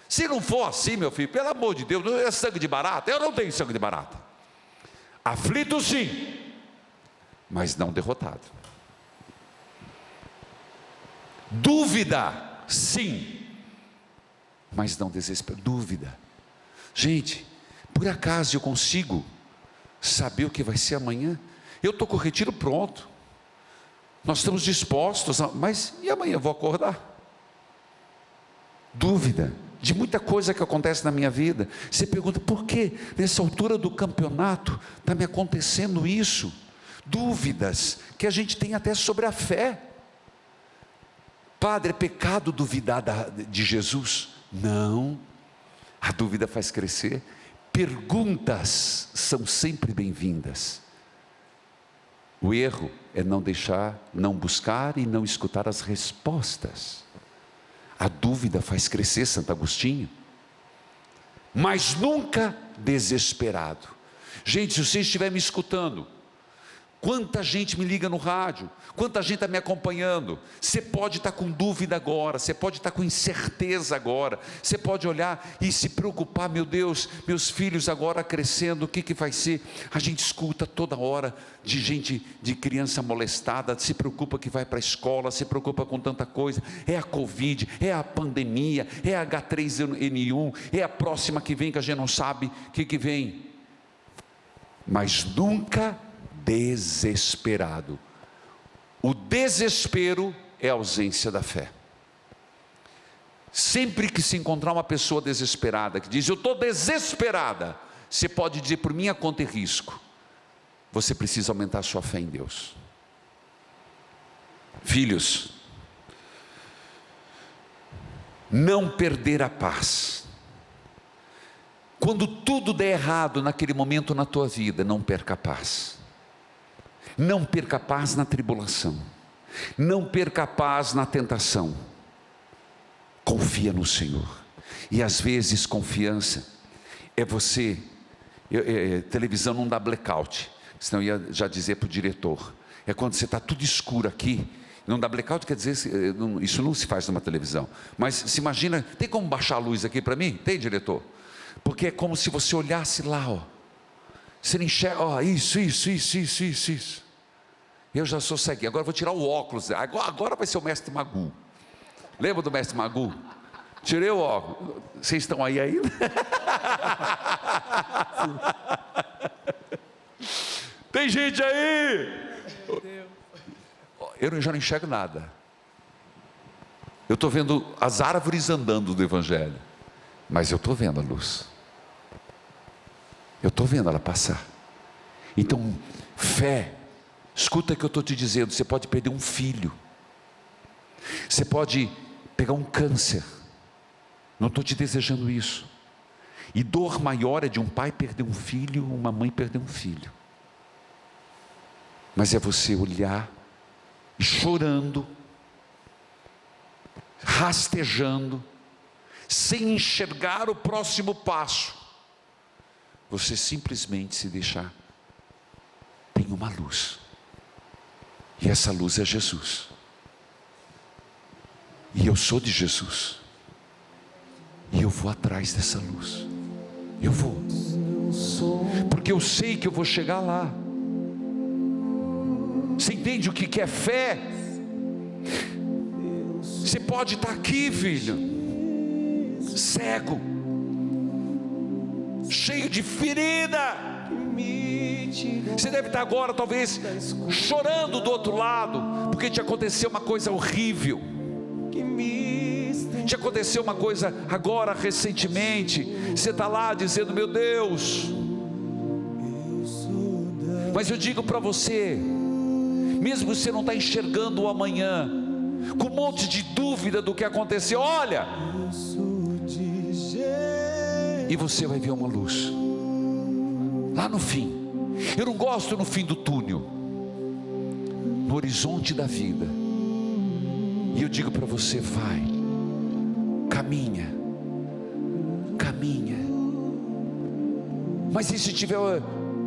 Speaker 1: Se não for assim, meu filho, pelo amor de Deus, não é sangue de barata. Eu não tenho sangue de barata. Aflito sim, mas não derrotado. Dúvida sim, mas não desespero. Dúvida. Gente, por acaso eu consigo saber o que vai ser amanhã? Eu estou com o retiro pronto, nós estamos dispostos, mas e amanhã eu vou acordar? Dúvida de muita coisa que acontece na minha vida. Você pergunta: por que nessa altura do campeonato está me acontecendo isso? Dúvidas que a gente tem até sobre a fé. Padre, é pecado duvidar de Jesus? Não, a dúvida faz crescer. perguntas são sempre bem-vindas. O erro é não deixar, não buscar e não escutar as respostas. A dúvida faz crescer, Santo Agostinho. Mas nunca desesperado. Gente, se você estiver me escutando, quanta gente me liga no rádio, quanta gente está me acompanhando. Você pode estar com dúvida agora, você pode estar com incerteza agora, você pode olhar e se preocupar, meu Deus, meus filhos agora crescendo, o que vai ser? A gente escuta toda hora de gente, de criança molestada, se preocupa que vai para a escola, se preocupa com tanta coisa, é a Covid, é a pandemia, é a H3N1, é a próxima que vem que a gente não sabe o que vem. Mas nunca desesperado. O desespero é a ausência da fé. Sempre que se encontrar uma pessoa desesperada, que diz, eu estou desesperada, você pode dizer, por minha conta e risco, você precisa aumentar a sua fé em Deus. Filhos, não perder a paz. Quando tudo der errado naquele momento na tua vida, não perca a paz. Não perca a paz na tribulação. Não perca a paz na tentação. Confia no Senhor. E às vezes confiança é você... televisão não dá blackout, senão eu ia já dizer para o diretor. É quando você está tudo escuro aqui. Não dá blackout, quer dizer, isso não se faz numa televisão. Mas se imagina, tem como baixar a luz aqui para mim? Tem, diretor? Porque é como se você olhasse lá, ó. Você não enxerga, ó, isso. Eu já sou ceguinho, agora vou tirar o óculos. Agora vai ser o mestre Magu. Lembra do mestre Magu? Tirei o óculos. Vocês estão aí ainda? Tem gente aí? Eu já não enxergo nada. Eu estou vendo as árvores andando do Evangelho, mas eu estou vendo a luz. Eu estou vendo ela passar. Então, fé. Escuta o que eu estou te dizendo. Você pode perder um filho. Você pode pegar um câncer. Não estou te desejando isso. E dor maior é de um pai perder um filho, uma mãe perder um filho. Mas é você olhar e chorando, rastejando, sem enxergar o próximo passo. Você simplesmente se deixar. Tem uma luz. E essa luz é Jesus. E eu sou de Jesus. E eu vou atrás dessa luz. Eu vou. Porque eu sei que eu vou chegar lá. Você entende o que é fé? Você pode estar aqui, filho, cego, cheio de ferida. Você deve estar agora talvez chorando do outro lado, porque te aconteceu uma coisa horrível. Te aconteceu uma coisa agora recentemente. Você está lá dizendo, meu Deus. Mas eu digo para você, mesmo você não está enxergando o amanhã, com um monte de dúvida do que aconteceu, olha, e você vai ver uma luz lá no fim. Eu não gosto no fim do túnel, no horizonte da vida. E eu digo para você, vai, caminha. Mas e se tiver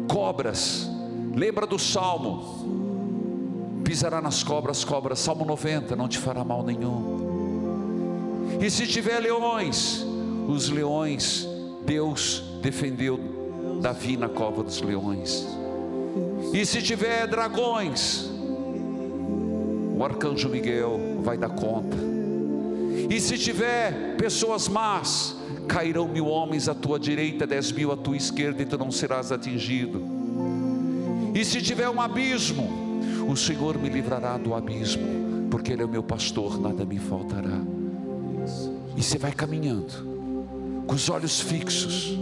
Speaker 1: cobras? Lembra do Salmo, pisará nas cobras, Salmo 90, não te fará mal nenhum. E se tiver leões, os leões, Deus defendeu Davi na cova dos leões. E se tiver dragões, o arcanjo Miguel vai dar conta. E se tiver pessoas más, cairão 1000 homens à tua direita, 10.000 à tua esquerda, e tu não serás atingido. E se tiver um abismo, o Senhor me livrará do abismo, porque Ele é o meu pastor, nada me faltará. E você vai caminhando, com os olhos fixos,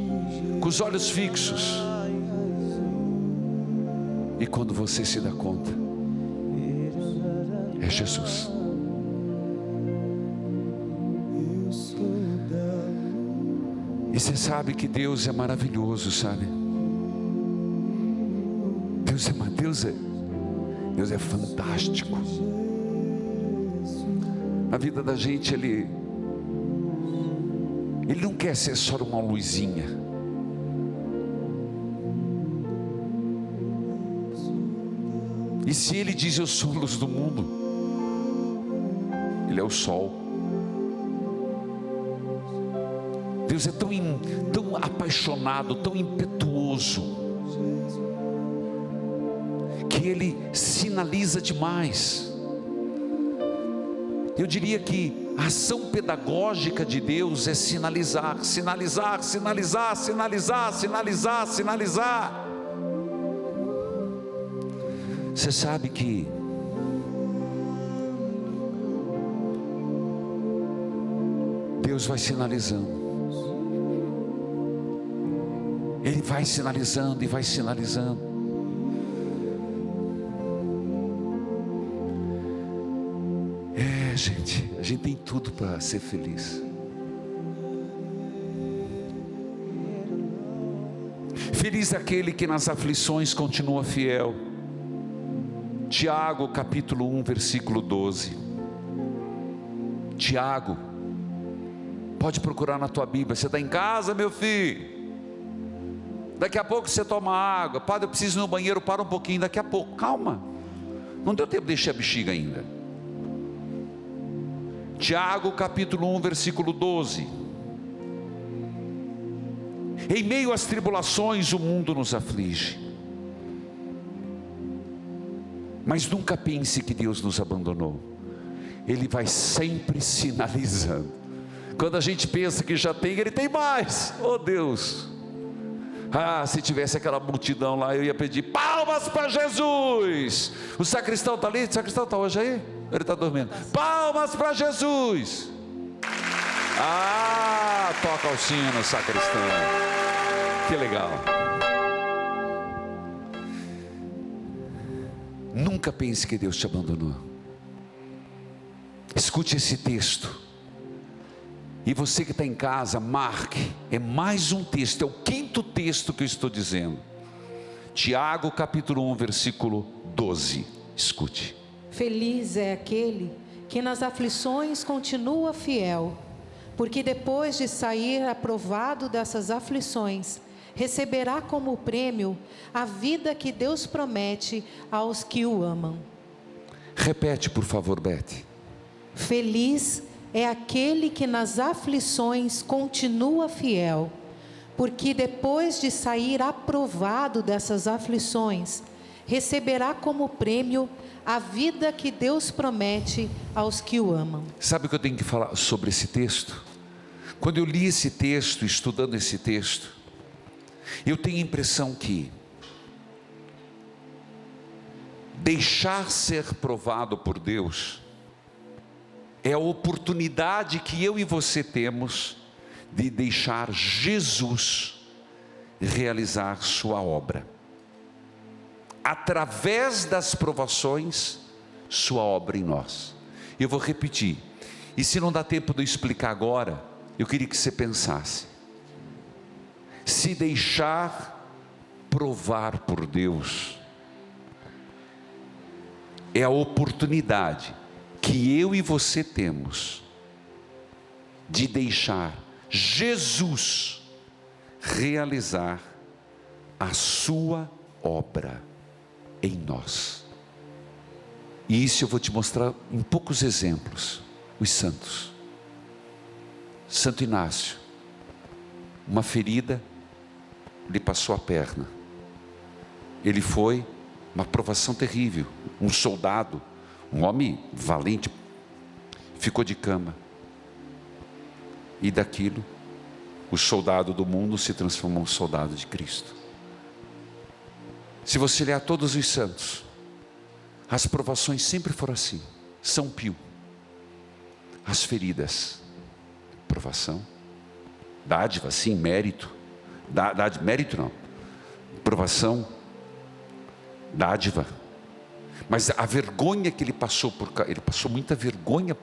Speaker 1: e quando você se dá conta, é Jesus. E você sabe que Deus é maravilhoso, sabe? Deus é fantástico. A vida da gente, Ele não quer ser só uma luzinha. E se Ele diz eu sou a luz do mundo, Ele é o sol. Deus é tão apaixonado, tão impetuoso, que Ele sinaliza demais. Eu diria que a ação pedagógica de Deus é sinalizar, sinalizar, sinalizar, sinalizar, sinalizar, sinalizar. Você sabe que Deus vai sinalizando. Ele vai sinalizando e vai sinalizando. Gente, a gente tem tudo para ser feliz. Feliz é aquele que nas aflições continua fiel. Tiago capítulo 1 versículo 12. Tiago, pode procurar na tua Bíblia. Você está em casa, meu filho? Daqui a pouco você toma água. Padre, eu preciso ir no banheiro, para um pouquinho. Daqui a pouco, calma. Não deu tempo de encher a bexiga ainda. Tiago capítulo 1 versículo 12. Em meio às tribulações o mundo nos aflige, mas nunca pense que Deus nos abandonou. Ele vai sempre sinalizando. Quando a gente pensa que já tem, Ele tem mais. Oh Deus, se tivesse aquela multidão lá, eu ia pedir palmas para Jesus. O sacristão está ali? O sacristão está hoje aí? Ele está dormindo. Palmas para Jesus. Toca o sino, sacristão. Que legal. Nunca pense que Deus te abandonou. Escute esse texto. E você que está em casa, marque. É mais um texto, é o 5º texto que eu estou dizendo. Tiago capítulo 1 versículo 12. Escute.
Speaker 5: Feliz é aquele que nas aflições continua fiel, porque depois de sair aprovado dessas aflições, receberá como prêmio a vida que Deus promete aos que o amam.
Speaker 1: Repete, por favor, Beth.
Speaker 5: Feliz é aquele que nas aflições continua fiel, porque depois de sair aprovado dessas aflições, receberá como prêmio a vida que Deus promete aos que o amam.
Speaker 1: Sabe o que eu tenho que falar sobre esse texto? Quando eu li esse texto, estudando esse texto, eu tenho a impressão que deixar ser provado por Deus é a oportunidade que eu e você temos de deixar Jesus realizar sua obra. Através das provações, sua obra em nós. Eu vou repetir, e se não dá tempo de eu explicar agora, eu queria que você pensasse. Se deixar provar por Deus é a oportunidade que eu e você temos de deixar Jesus realizar a sua obra em nós. E isso eu vou te mostrar em poucos exemplos. Os santos. Santo Inácio, uma ferida lhe passou a perna. Ele foi uma provação terrível. Um soldado, um homem valente, ficou de cama. E daquilo, o soldado do mundo se transformou em soldado de Cristo. Se você ler todos os santos, as provações sempre foram assim. São Pio, as feridas, provação, dádiva, sim, mérito, mérito não, provação, dádiva. Mas a vergonha que ele passou, ele passou muita vergonha.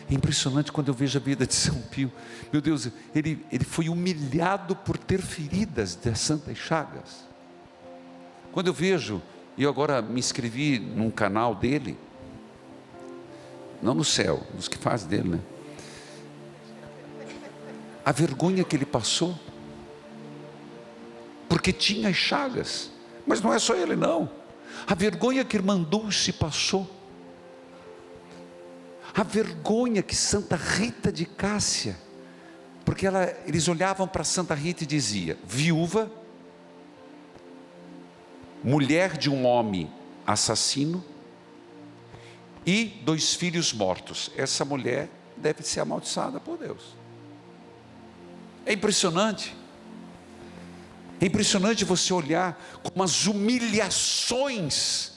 Speaker 1: É impressionante quando eu vejo a vida de São Pio. Meu Deus, ele foi humilhado por ter feridas de santas chagas. Quando eu vejo, eu agora me inscrevi num canal dele, não no céu, nos que faz dele, né? A vergonha que ele passou, porque tinha as chagas, mas não é só ele não, a vergonha que irmã Dulce passou, a vergonha que Santa Rita de Cássia, porque eles olhavam para Santa Rita e dizia, viúva, mulher de um homem assassino e 2 filhos mortos, essa mulher deve ser amaldiçoada por Deus. É impressionante você olhar como as humilhações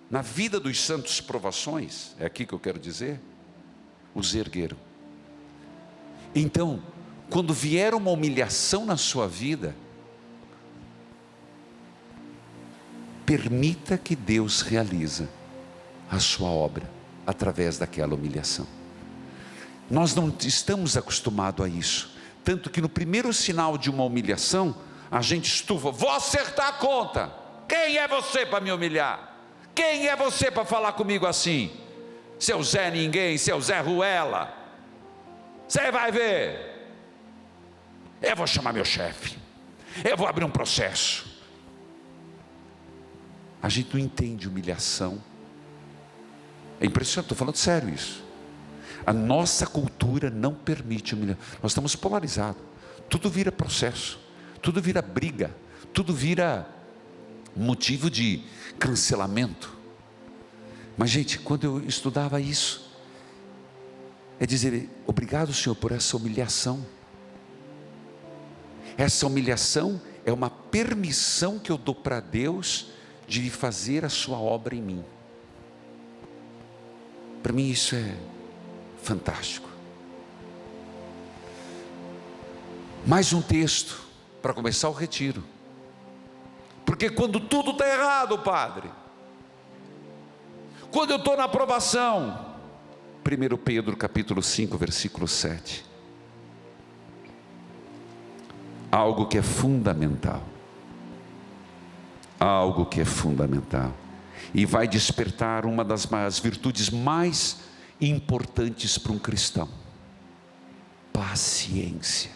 Speaker 1: na vida dos santos provações, é aqui que eu quero dizer, os ergueram. Então, quando vier uma humilhação na sua vida, permita que Deus realize a sua obra através daquela humilhação. Nós não estamos acostumados a isso, tanto que no primeiro sinal de uma humilhação, a gente estufa, vou acertar a conta. Quem é você para me humilhar? Quem é você para falar comigo assim? Seu Zé Ninguém, seu Zé Ruela, você vai ver, eu vou chamar meu chefe, eu vou abrir um processo. A gente não entende humilhação. É impressionante, estou falando sério isso. A nossa cultura não permite humilhação. Nós estamos polarizados. Tudo vira processo, tudo vira briga, tudo vira motivo de cancelamento. Mas gente, quando eu estudava isso, é dizer, obrigado Senhor por essa humilhação. Essa humilhação é uma permissão que eu dou para Deus de fazer a sua obra em mim. Para mim isso é fantástico. Mais um texto para começar o retiro. Porque quando tudo está errado, Padre, quando eu estou na aprovação, 1 Pedro capítulo 5, versículo 7, algo que é fundamental, algo que é fundamental, e vai despertar uma das virtudes mais importantes para um cristão: paciência.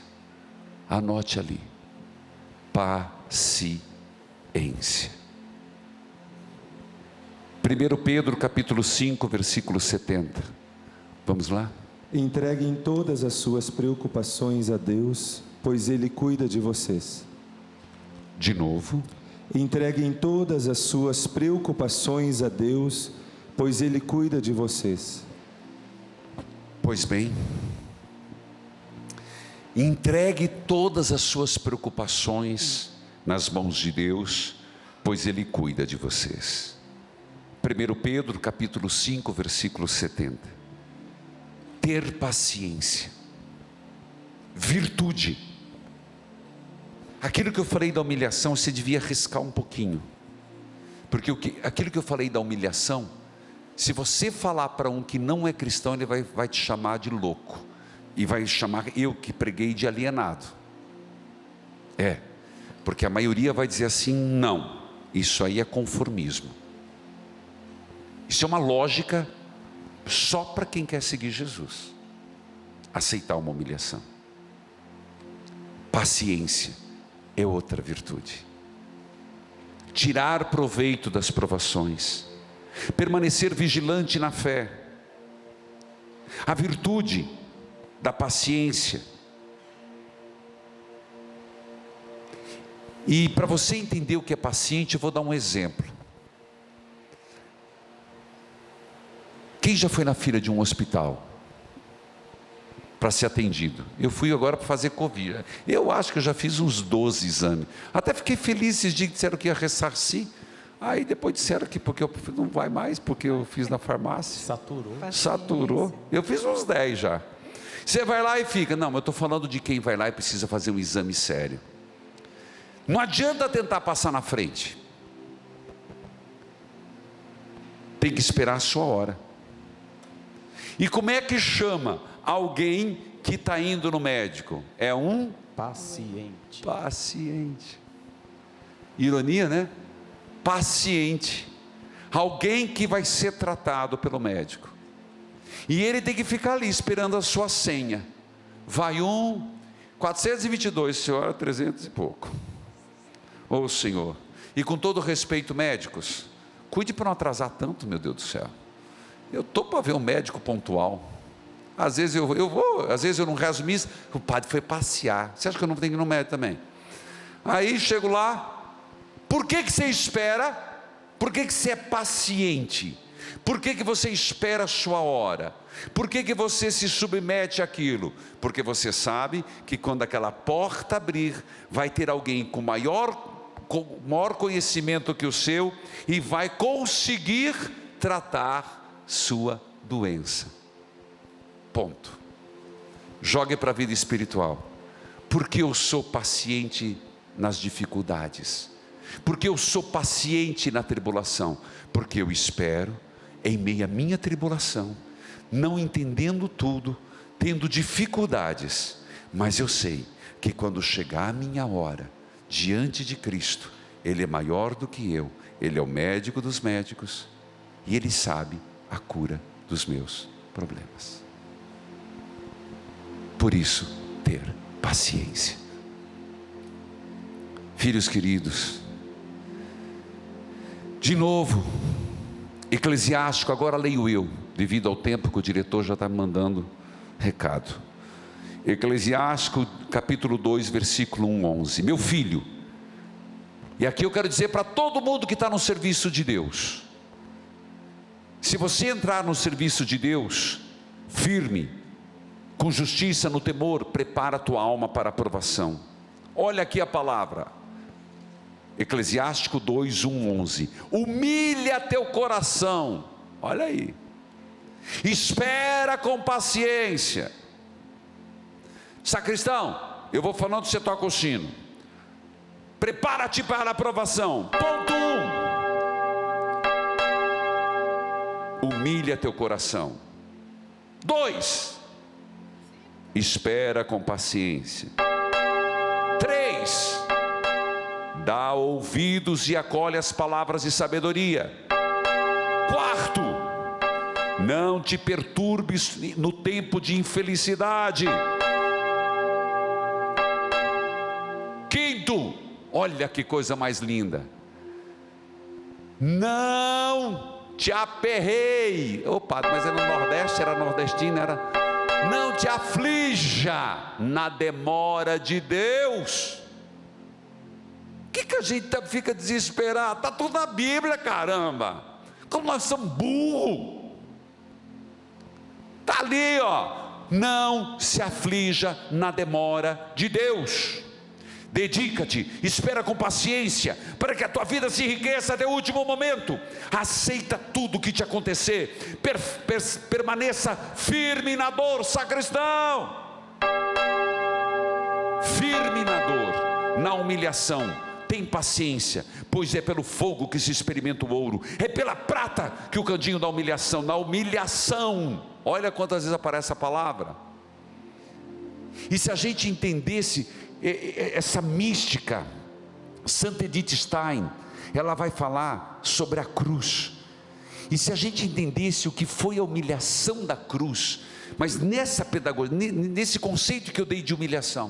Speaker 1: Anote ali, paciência. 1 Pedro capítulo 5, versículo 70, vamos lá?
Speaker 2: Entreguem todas as suas preocupações a Deus, pois Ele cuida de vocês.
Speaker 1: De novo.
Speaker 2: Entreguem todas as suas preocupações a Deus, pois Ele cuida de vocês.
Speaker 1: Pois bem, entregue todas as suas preocupações nas mãos de Deus, pois Ele cuida de vocês. 1 Pedro capítulo 5, versículo 70. Ter paciência, virtude. Aquilo que eu falei da humilhação, você devia arriscar um pouquinho, porque aquilo que eu falei da humilhação, se você falar para um que não é cristão, ele vai te chamar de louco, e vai chamar eu que preguei de alienado. Porque a maioria vai dizer assim, não, isso aí é conformismo, isso é uma lógica só para quem quer seguir Jesus, aceitar uma humilhação. Paciência é outra virtude. Tirar proveito das provações, permanecer vigilante na fé. A virtude da paciência. E para você entender o que é paciente, eu vou dar um exemplo. Quem já foi na fila de um hospital para ser atendido? Eu fui agora para fazer Covid. Eu acho que eu já fiz uns 12 exames. Até fiquei feliz esses dias que disseram que ia ressarcir. Aí depois disseram que porque eu não vai mais, porque eu fiz na farmácia. Saturou. Eu fiz uns 10 já. Você vai lá e fica, não, eu estou falando de quem vai lá e precisa fazer um exame sério. Não adianta tentar passar na frente. tem que esperar a sua hora. E como é que chama alguém que está indo no médico? É um paciente. Ironia, né? Paciente. Alguém que vai ser tratado pelo médico. E ele tem que ficar ali esperando a sua senha. Vai 422, senhora, 300 e pouco. Ô Senhor. E com todo respeito, médicos, cuide para não atrasar tanto, meu Deus do céu. Eu estou para ver um médico pontual. Às vezes eu vou, às vezes eu não rezo missa. O padre foi passear. Você acha que eu não tenho que ir no médico também? Aí chego lá. Por que você espera? Por que você é paciente? Por que você espera a sua hora? Por que você se submete àquilo? Porque você sabe que quando aquela porta abrir, vai ter alguém com maior conhecimento que o seu e vai conseguir tratar sua doença. Ponto. Jogue para a vida espiritual. Porque eu sou paciente nas dificuldades. Porque eu sou paciente na tribulação. Porque eu espero em meio à minha tribulação, não entendendo tudo, tendo dificuldades, mas eu sei que quando chegar a minha hora, diante de Cristo, Ele é maior do que eu, Ele é o médico dos médicos, e Ele sabe a cura dos meus problemas. Por isso, ter paciência. Filhos queridos, de novo, Eclesiástico, agora leio eu, devido ao tempo que o diretor já está me mandando recado. Eclesiástico, capítulo 2, versículo 11. Meu filho, e aqui eu quero dizer para todo mundo que está no serviço de Deus, se você entrar no serviço de Deus, firme, com justiça no temor, prepara a tua alma para a provação. Olha aqui a palavra, Eclesiástico 2, 11. Humilha teu coração, olha aí, espera com paciência. Sacristão, eu vou falando, você toca o sino. Prepara-te para a aprovação. Ponto 1. Humilha teu coração. 2. Espera com paciência. 3. Dá ouvidos e acolhe as palavras de sabedoria. 4. Não te perturbes no tempo de infelicidade. 5. Olha que coisa mais linda. Não te aperreie. Opa, mas era no Nordeste, era nordestino, era. Não te aflija na demora de Deus. O que a gente fica desesperado? Está tudo na Bíblia, caramba. Como nós somos burros. Está ali, ó. Não se aflija na demora de Deus. Dedica-te, espera com paciência, para que a tua vida se enriqueça até o último momento. Aceita tudo o que te acontecer. Permaneça firme na dor, sacristão. Firme na dor, na humilhação. Tem paciência, pois é pelo fogo que se experimenta o ouro. É pela prata que o candinho da humilhação. Na humilhação, olha quantas vezes aparece a palavra. E se a gente entendesse essa mística, Santa Edith Stein, ela vai falar sobre a cruz. E se a gente entendesse o que foi a humilhação da cruz, mas nessa pedagogia, nesse conceito que eu dei de humilhação,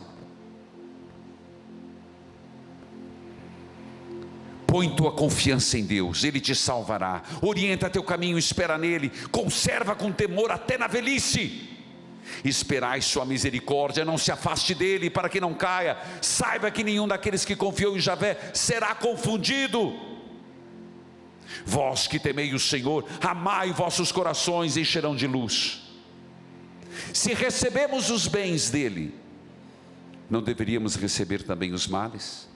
Speaker 1: põe tua confiança em Deus, Ele te salvará. Orienta teu caminho, espera nele. Conserva com temor até na velhice. Esperai sua misericórdia, não se afaste dele, para que não caia. Saiba que nenhum daqueles que confiou em Javé será confundido. Vós que temei o Senhor, amai, vossos corações encherão de luz. Se recebemos os bens dele, não deveríamos receber também os males?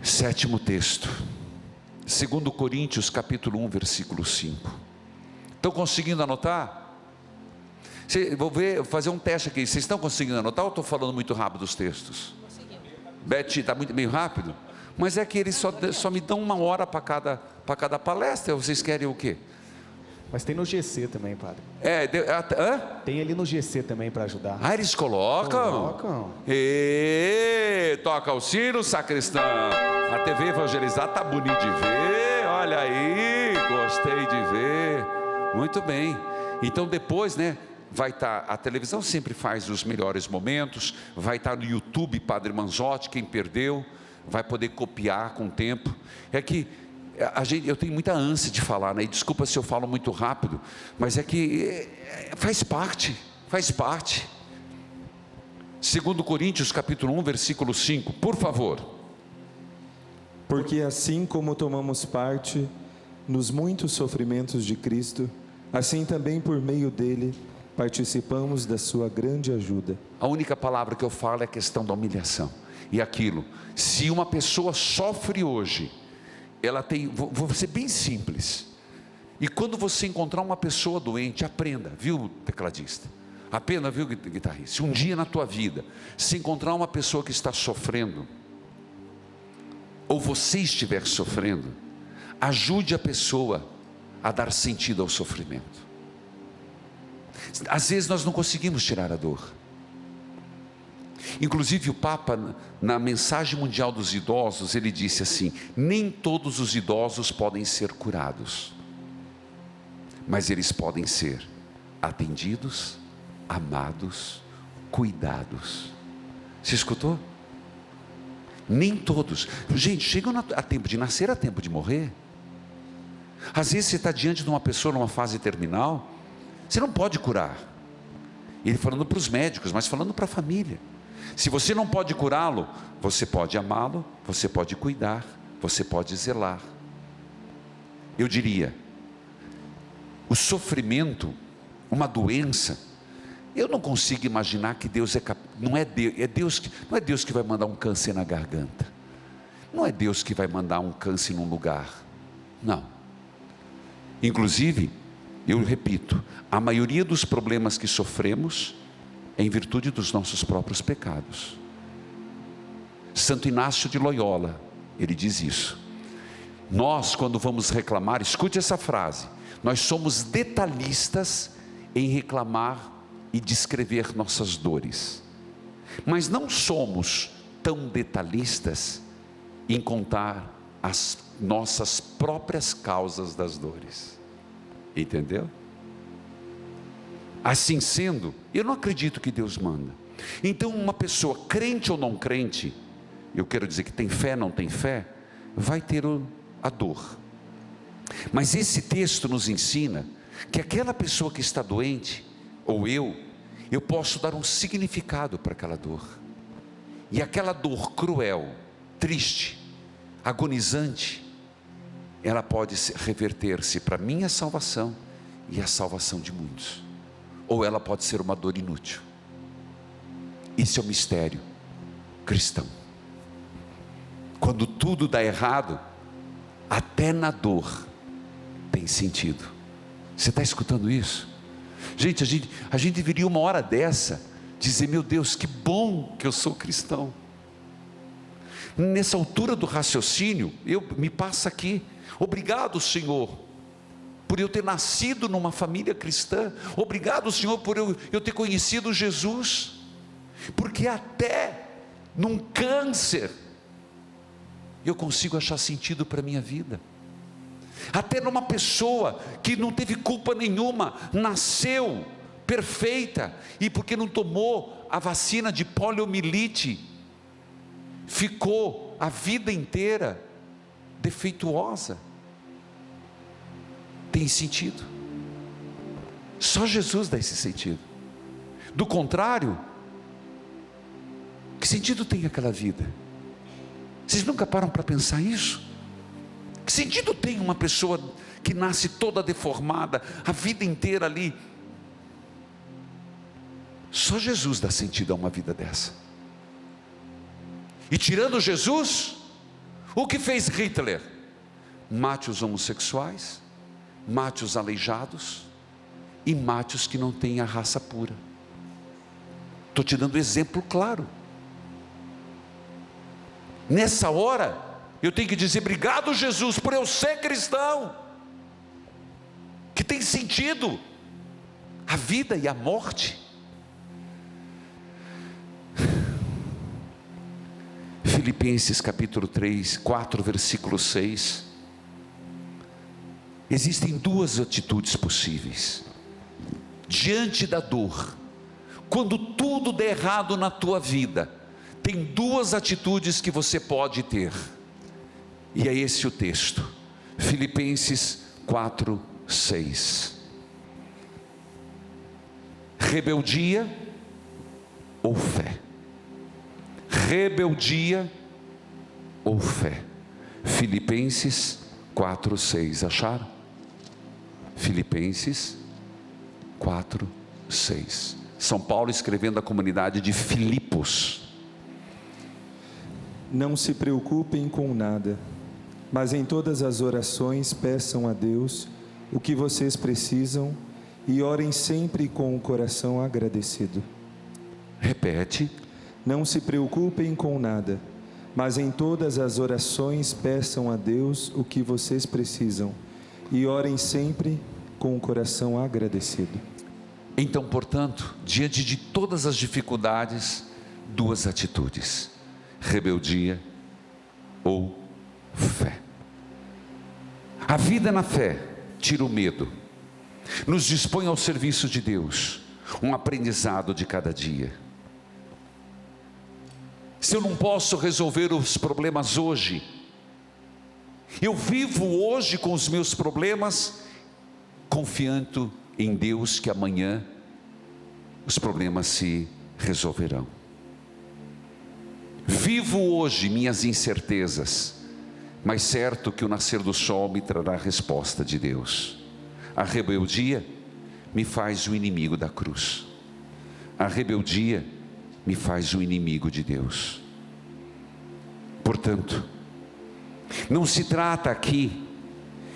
Speaker 1: 7º texto, 2 Coríntios capítulo 1, versículo 5. Estão conseguindo anotar? Vou fazer um teste aqui. Vocês estão conseguindo anotar ou estou falando muito rápido os textos? Beth, está meio rápido? Mas é que eles só me dão 1 hora para para cada palestra. Vocês querem o quê?
Speaker 4: Mas tem no GC também, padre.
Speaker 1: Hã?
Speaker 4: Tem ali no GC também para ajudar.
Speaker 1: Ah, eles colocam?
Speaker 4: Colocam.
Speaker 1: Toca o sino, sacristão. A TV Evangelizar tá bonito de ver. Olha aí, gostei de ver. Muito bem. Então depois, né, vai estar, a televisão sempre faz os melhores momentos, vai estar no YouTube Padre Manzotti, quem perdeu, vai poder copiar com o tempo. É que eu tenho muita ânsia de falar, né? E desculpa se eu falo muito rápido, mas é que faz parte. 2 Coríntios capítulo 1, versículo 5, por favor.
Speaker 2: Porque assim como tomamos parte nos muitos sofrimentos de Cristo, assim também por meio dele participamos da sua grande ajuda.
Speaker 1: A única palavra que eu falo é a questão da humilhação. E aquilo, se uma pessoa sofre hoje, ela tem, vou ser bem simples. E quando você encontrar uma pessoa doente, aprenda, viu, tecladista? Aprenda, viu, guitarrista? Se um dia na tua vida, se encontrar uma pessoa que está sofrendo, ou você estiver sofrendo, ajude a pessoa a dar sentido ao sofrimento. Às vezes nós não conseguimos tirar a dor. Inclusive o Papa, na mensagem mundial dos idosos, ele disse assim: nem todos os idosos podem ser curados, mas eles podem ser atendidos, amados, cuidados. Você escutou? Nem todos. Gente, chegam a tempo de nascer, a tempo de morrer. Às vezes você está diante de uma pessoa numa fase terminal, você não pode curar. Ele falando para os médicos, mas falando para a família. Se você não pode curá-lo, você pode amá-lo, você pode cuidar, você pode zelar. Eu diria, o sofrimento, uma doença, eu não consigo imaginar que Deus não é Deus que vai mandar um câncer na garganta. Não é Deus que vai mandar um câncer num lugar. Não. Inclusive, eu repito, a maioria dos problemas que sofremos é em virtude dos nossos próprios pecados. Santo Inácio de Loyola, ele diz isso. Nós, quando vamos reclamar, escute essa frase: nós somos detalhistas em reclamar e descrever nossas dores, mas não somos tão detalhistas em contar as nossas próprias causas das dores. Entendeu? Assim sendo, eu não acredito que Deus manda. Então uma pessoa crente ou não crente, eu quero dizer que tem fé, não tem fé, vai ter a dor. Mas esse texto nos ensina que aquela pessoa que está doente, ou eu posso dar um significado para aquela dor. E aquela dor cruel, triste, agonizante, ela pode reverter-se para a minha salvação e a salvação de muitos. Ou ela pode ser uma dor inútil. Isso é o mistério cristão. Quando tudo dá errado, até na tem sentido. Você está escutando isso? Gente, a gente deveria uma hora dessa dizer: meu Deus, que bom que eu sou cristão. Nessa altura do raciocínio, me passa aqui: obrigado, Senhor, por eu ter nascido numa família cristã. Obrigado, Senhor, por eu ter conhecido Jesus. Porque até num câncer eu consigo achar sentido para a minha vida. Até numa pessoa que não teve culpa nenhuma, nasceu perfeita, e porque não tomou a vacina de poliomielite, ficou a vida inteira defeituosa. Tem sentido. Só Jesus dá esse sentido. Do contrário, que sentido tem aquela vida? Vocês nunca param para pensar isso? Que sentido tem uma pessoa que nasce toda deformada, a vida inteira ali? Só Jesus dá sentido a uma vida dessa. E tirando Jesus, o que fez Hitler? Mate os homossexuais, mate os aleijados e mate os que não têm a raça pura. Estou te dando exemplo claro. Nessa hora, Eu tenho que dizer obrigado, Jesus, por eu ser cristão, que tem sentido a vida e a morte. Filipenses capítulo 4, versículo 6. Existem duas atitudes possíveis diante da dor. Quando tudo der errado na tua vida, tem duas atitudes que você pode ter, e é esse o texto, Filipenses 4, 6. Rebeldia ou fé? Rebeldia ou fé? Filipenses 4, 6. Acharam? Filipenses 4, 6. São Paulo escrevendo à comunidade de Filipos.
Speaker 2: Não se preocupem com nada, mas em todas as orações peçam a Deus o que vocês precisam e orem sempre com o coração agradecido.
Speaker 1: Repete.
Speaker 2: Não se preocupem com nada, mas em todas as orações peçam a Deus o que vocês precisam e orem sempre com o coração agradecido.
Speaker 1: Então, portanto, diante de todas as dificuldades, duas atitudes: rebeldia ou fé. A vida na fé tira o medo, nos dispõe ao serviço de Deus, um aprendizado de cada dia. Se eu não posso resolver os problemas hoje, eu vivo hoje com os meus problemas, confiando em Deus que amanhã os problemas se resolverão. Vivo hoje minhas incertezas, mas certo que o nascer do sol me trará a resposta de Deus. A rebeldia me faz o inimigo da cruz. A rebeldia me faz o inimigo de Deus. Portanto, não se trata aqui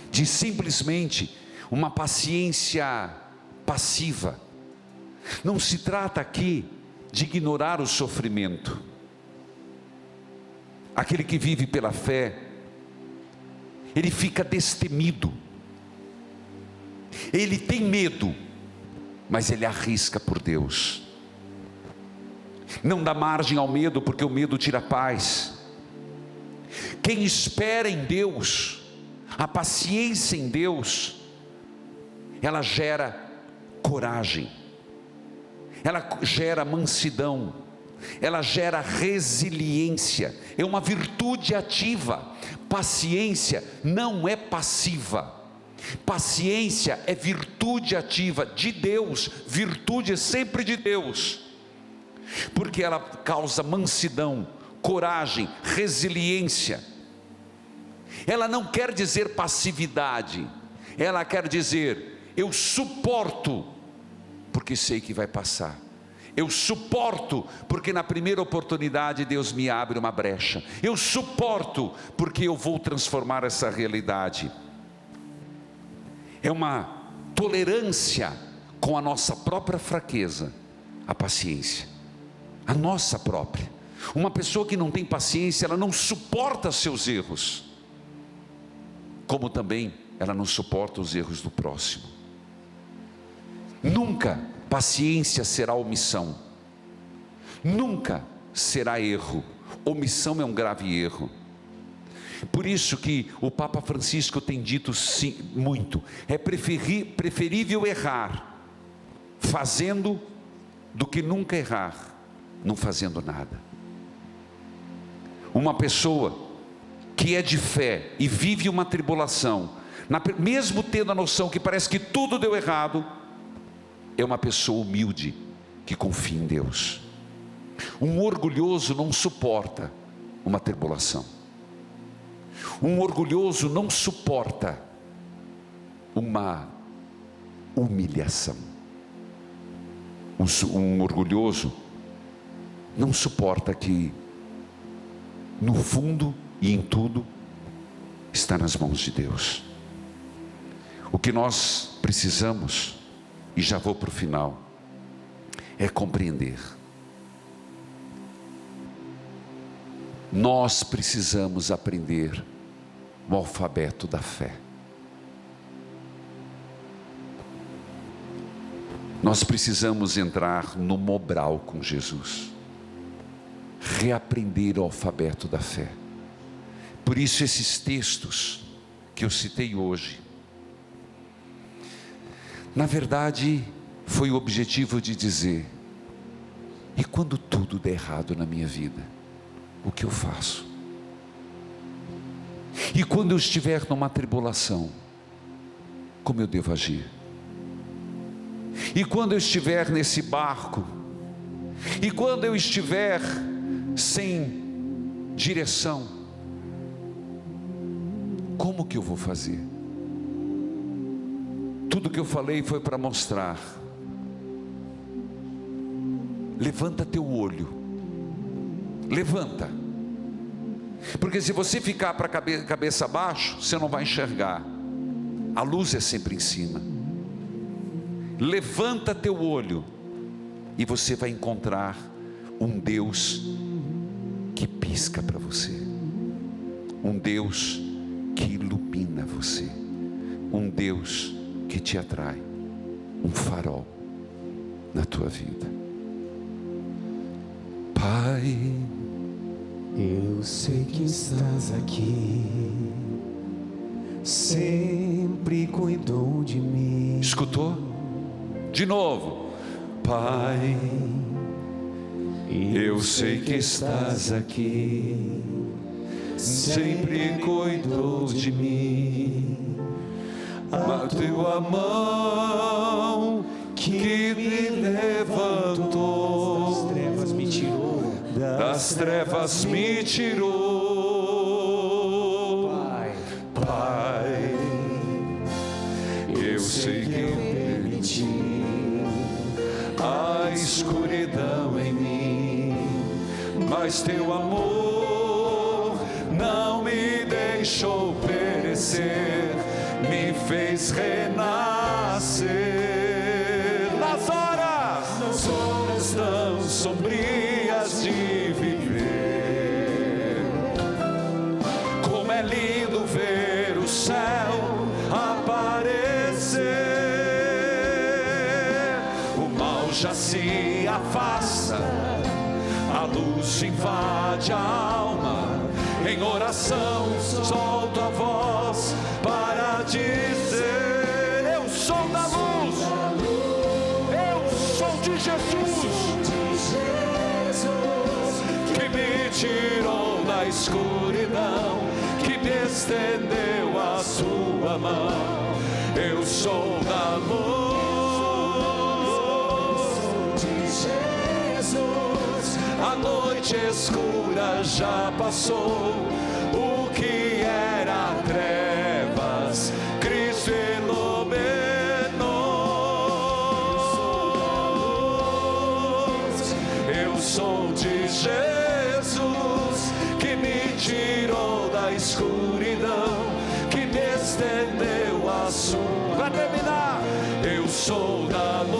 Speaker 1: de simplesmente uma paciência passiva. Não se trata aqui de ignorar o sofrimento. Aquele que vive pela fé, ele fica destemido. Ele tem medo, mas ele arrisca por Deus. Não dá margem ao medo, porque o medo tira a paz. Quem espera em Deus, a paciência em Deus, ela gera coragem, ela gera mansidão, ela gera resiliência, é uma virtude ativa. Paciência não é passiva, paciência é virtude ativa de Deus, virtude é sempre de Deus, porque ela causa mansidão, coragem, resiliência. Ela não quer dizer passividade, ela quer dizer: eu suporto, porque sei que vai passar. Eu suporto, porque na primeira oportunidade Deus me abre uma brecha. Eu suporto, porque eu vou transformar essa realidade. É uma tolerância com a nossa própria fraqueza, a paciência, a nossa própria. Uma pessoa que não tem paciência, ela não suporta seus erros, como também ela não suporta os erros do próximo. Nunca paciência será omissão, nunca será erro. Omissão é um grave erro. Por isso que o Papa Francisco tem dito muito: é preferível errar fazendo do que nunca errar não fazendo nada. Uma pessoa que é de fé e vive uma tribulação, mesmo tendo a noção que parece que tudo deu errado, é uma pessoa humilde que confia em Deus. Um orgulhoso não suporta uma tribulação. Um orgulhoso não suporta uma humilhação. Um orgulhoso não suporta que no fundo e em tudo está nas mãos de Deus. O que nós precisamos, e já vou para o final, é compreender Nós precisamos aprender o alfabeto da fé. Nós precisamos entrar no Mobral com Jesus, reaprender o alfabeto da fé. Por isso esses textos que eu citei hoje, na verdade, foi o objetivo de dizer: e quando tudo der errado na minha vida, o que eu faço? E quando eu estiver numa tribulação, como eu devo agir? E quando eu estiver nesse barco, e quando eu estiver sem direção, como que eu vou fazer? Tudo que eu falei foi para mostrar: levanta teu olho, levanta, porque se você ficar para cabeça abaixo, você não vai enxergar, a luz é sempre em cima. Levanta teu olho, e você vai encontrar um Deus que pisca para você, um Deus que ilumina você, um Deus que te atrai, um farol na tua vida. Pai,
Speaker 4: eu sei que estás aqui, sempre cuidou de mim.
Speaker 1: Escutou? De novo. Pai, eu sei que estás aqui, sempre cuidou de mim. Bateu a mão que me levantou,
Speaker 4: das trevas me tirou,
Speaker 1: das trevas me tirou. Pai, eu sei que permiti a escuridão em mim, mas teu amor não me deixou perecer, me fez renascer. Nas horas tão sombrias de viver, como é lindo ver o céu aparecer. O mal já se afasta, a luz invade a alma. Em oração solto a voz para dizer: eu sou da luz, eu sou de Jesus, que me tirou da escuridão, que me estendeu a sua mão. Eu sou da luz de Jesus. A noite escura já passou, o que era trevas, Cristo iluminou. Eu sou de Jesus, que me tirou da escuridão, que me estendeu a sua. Para terminar, eu sou da luz.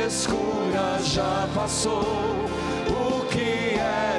Speaker 1: Escura já passou, o que é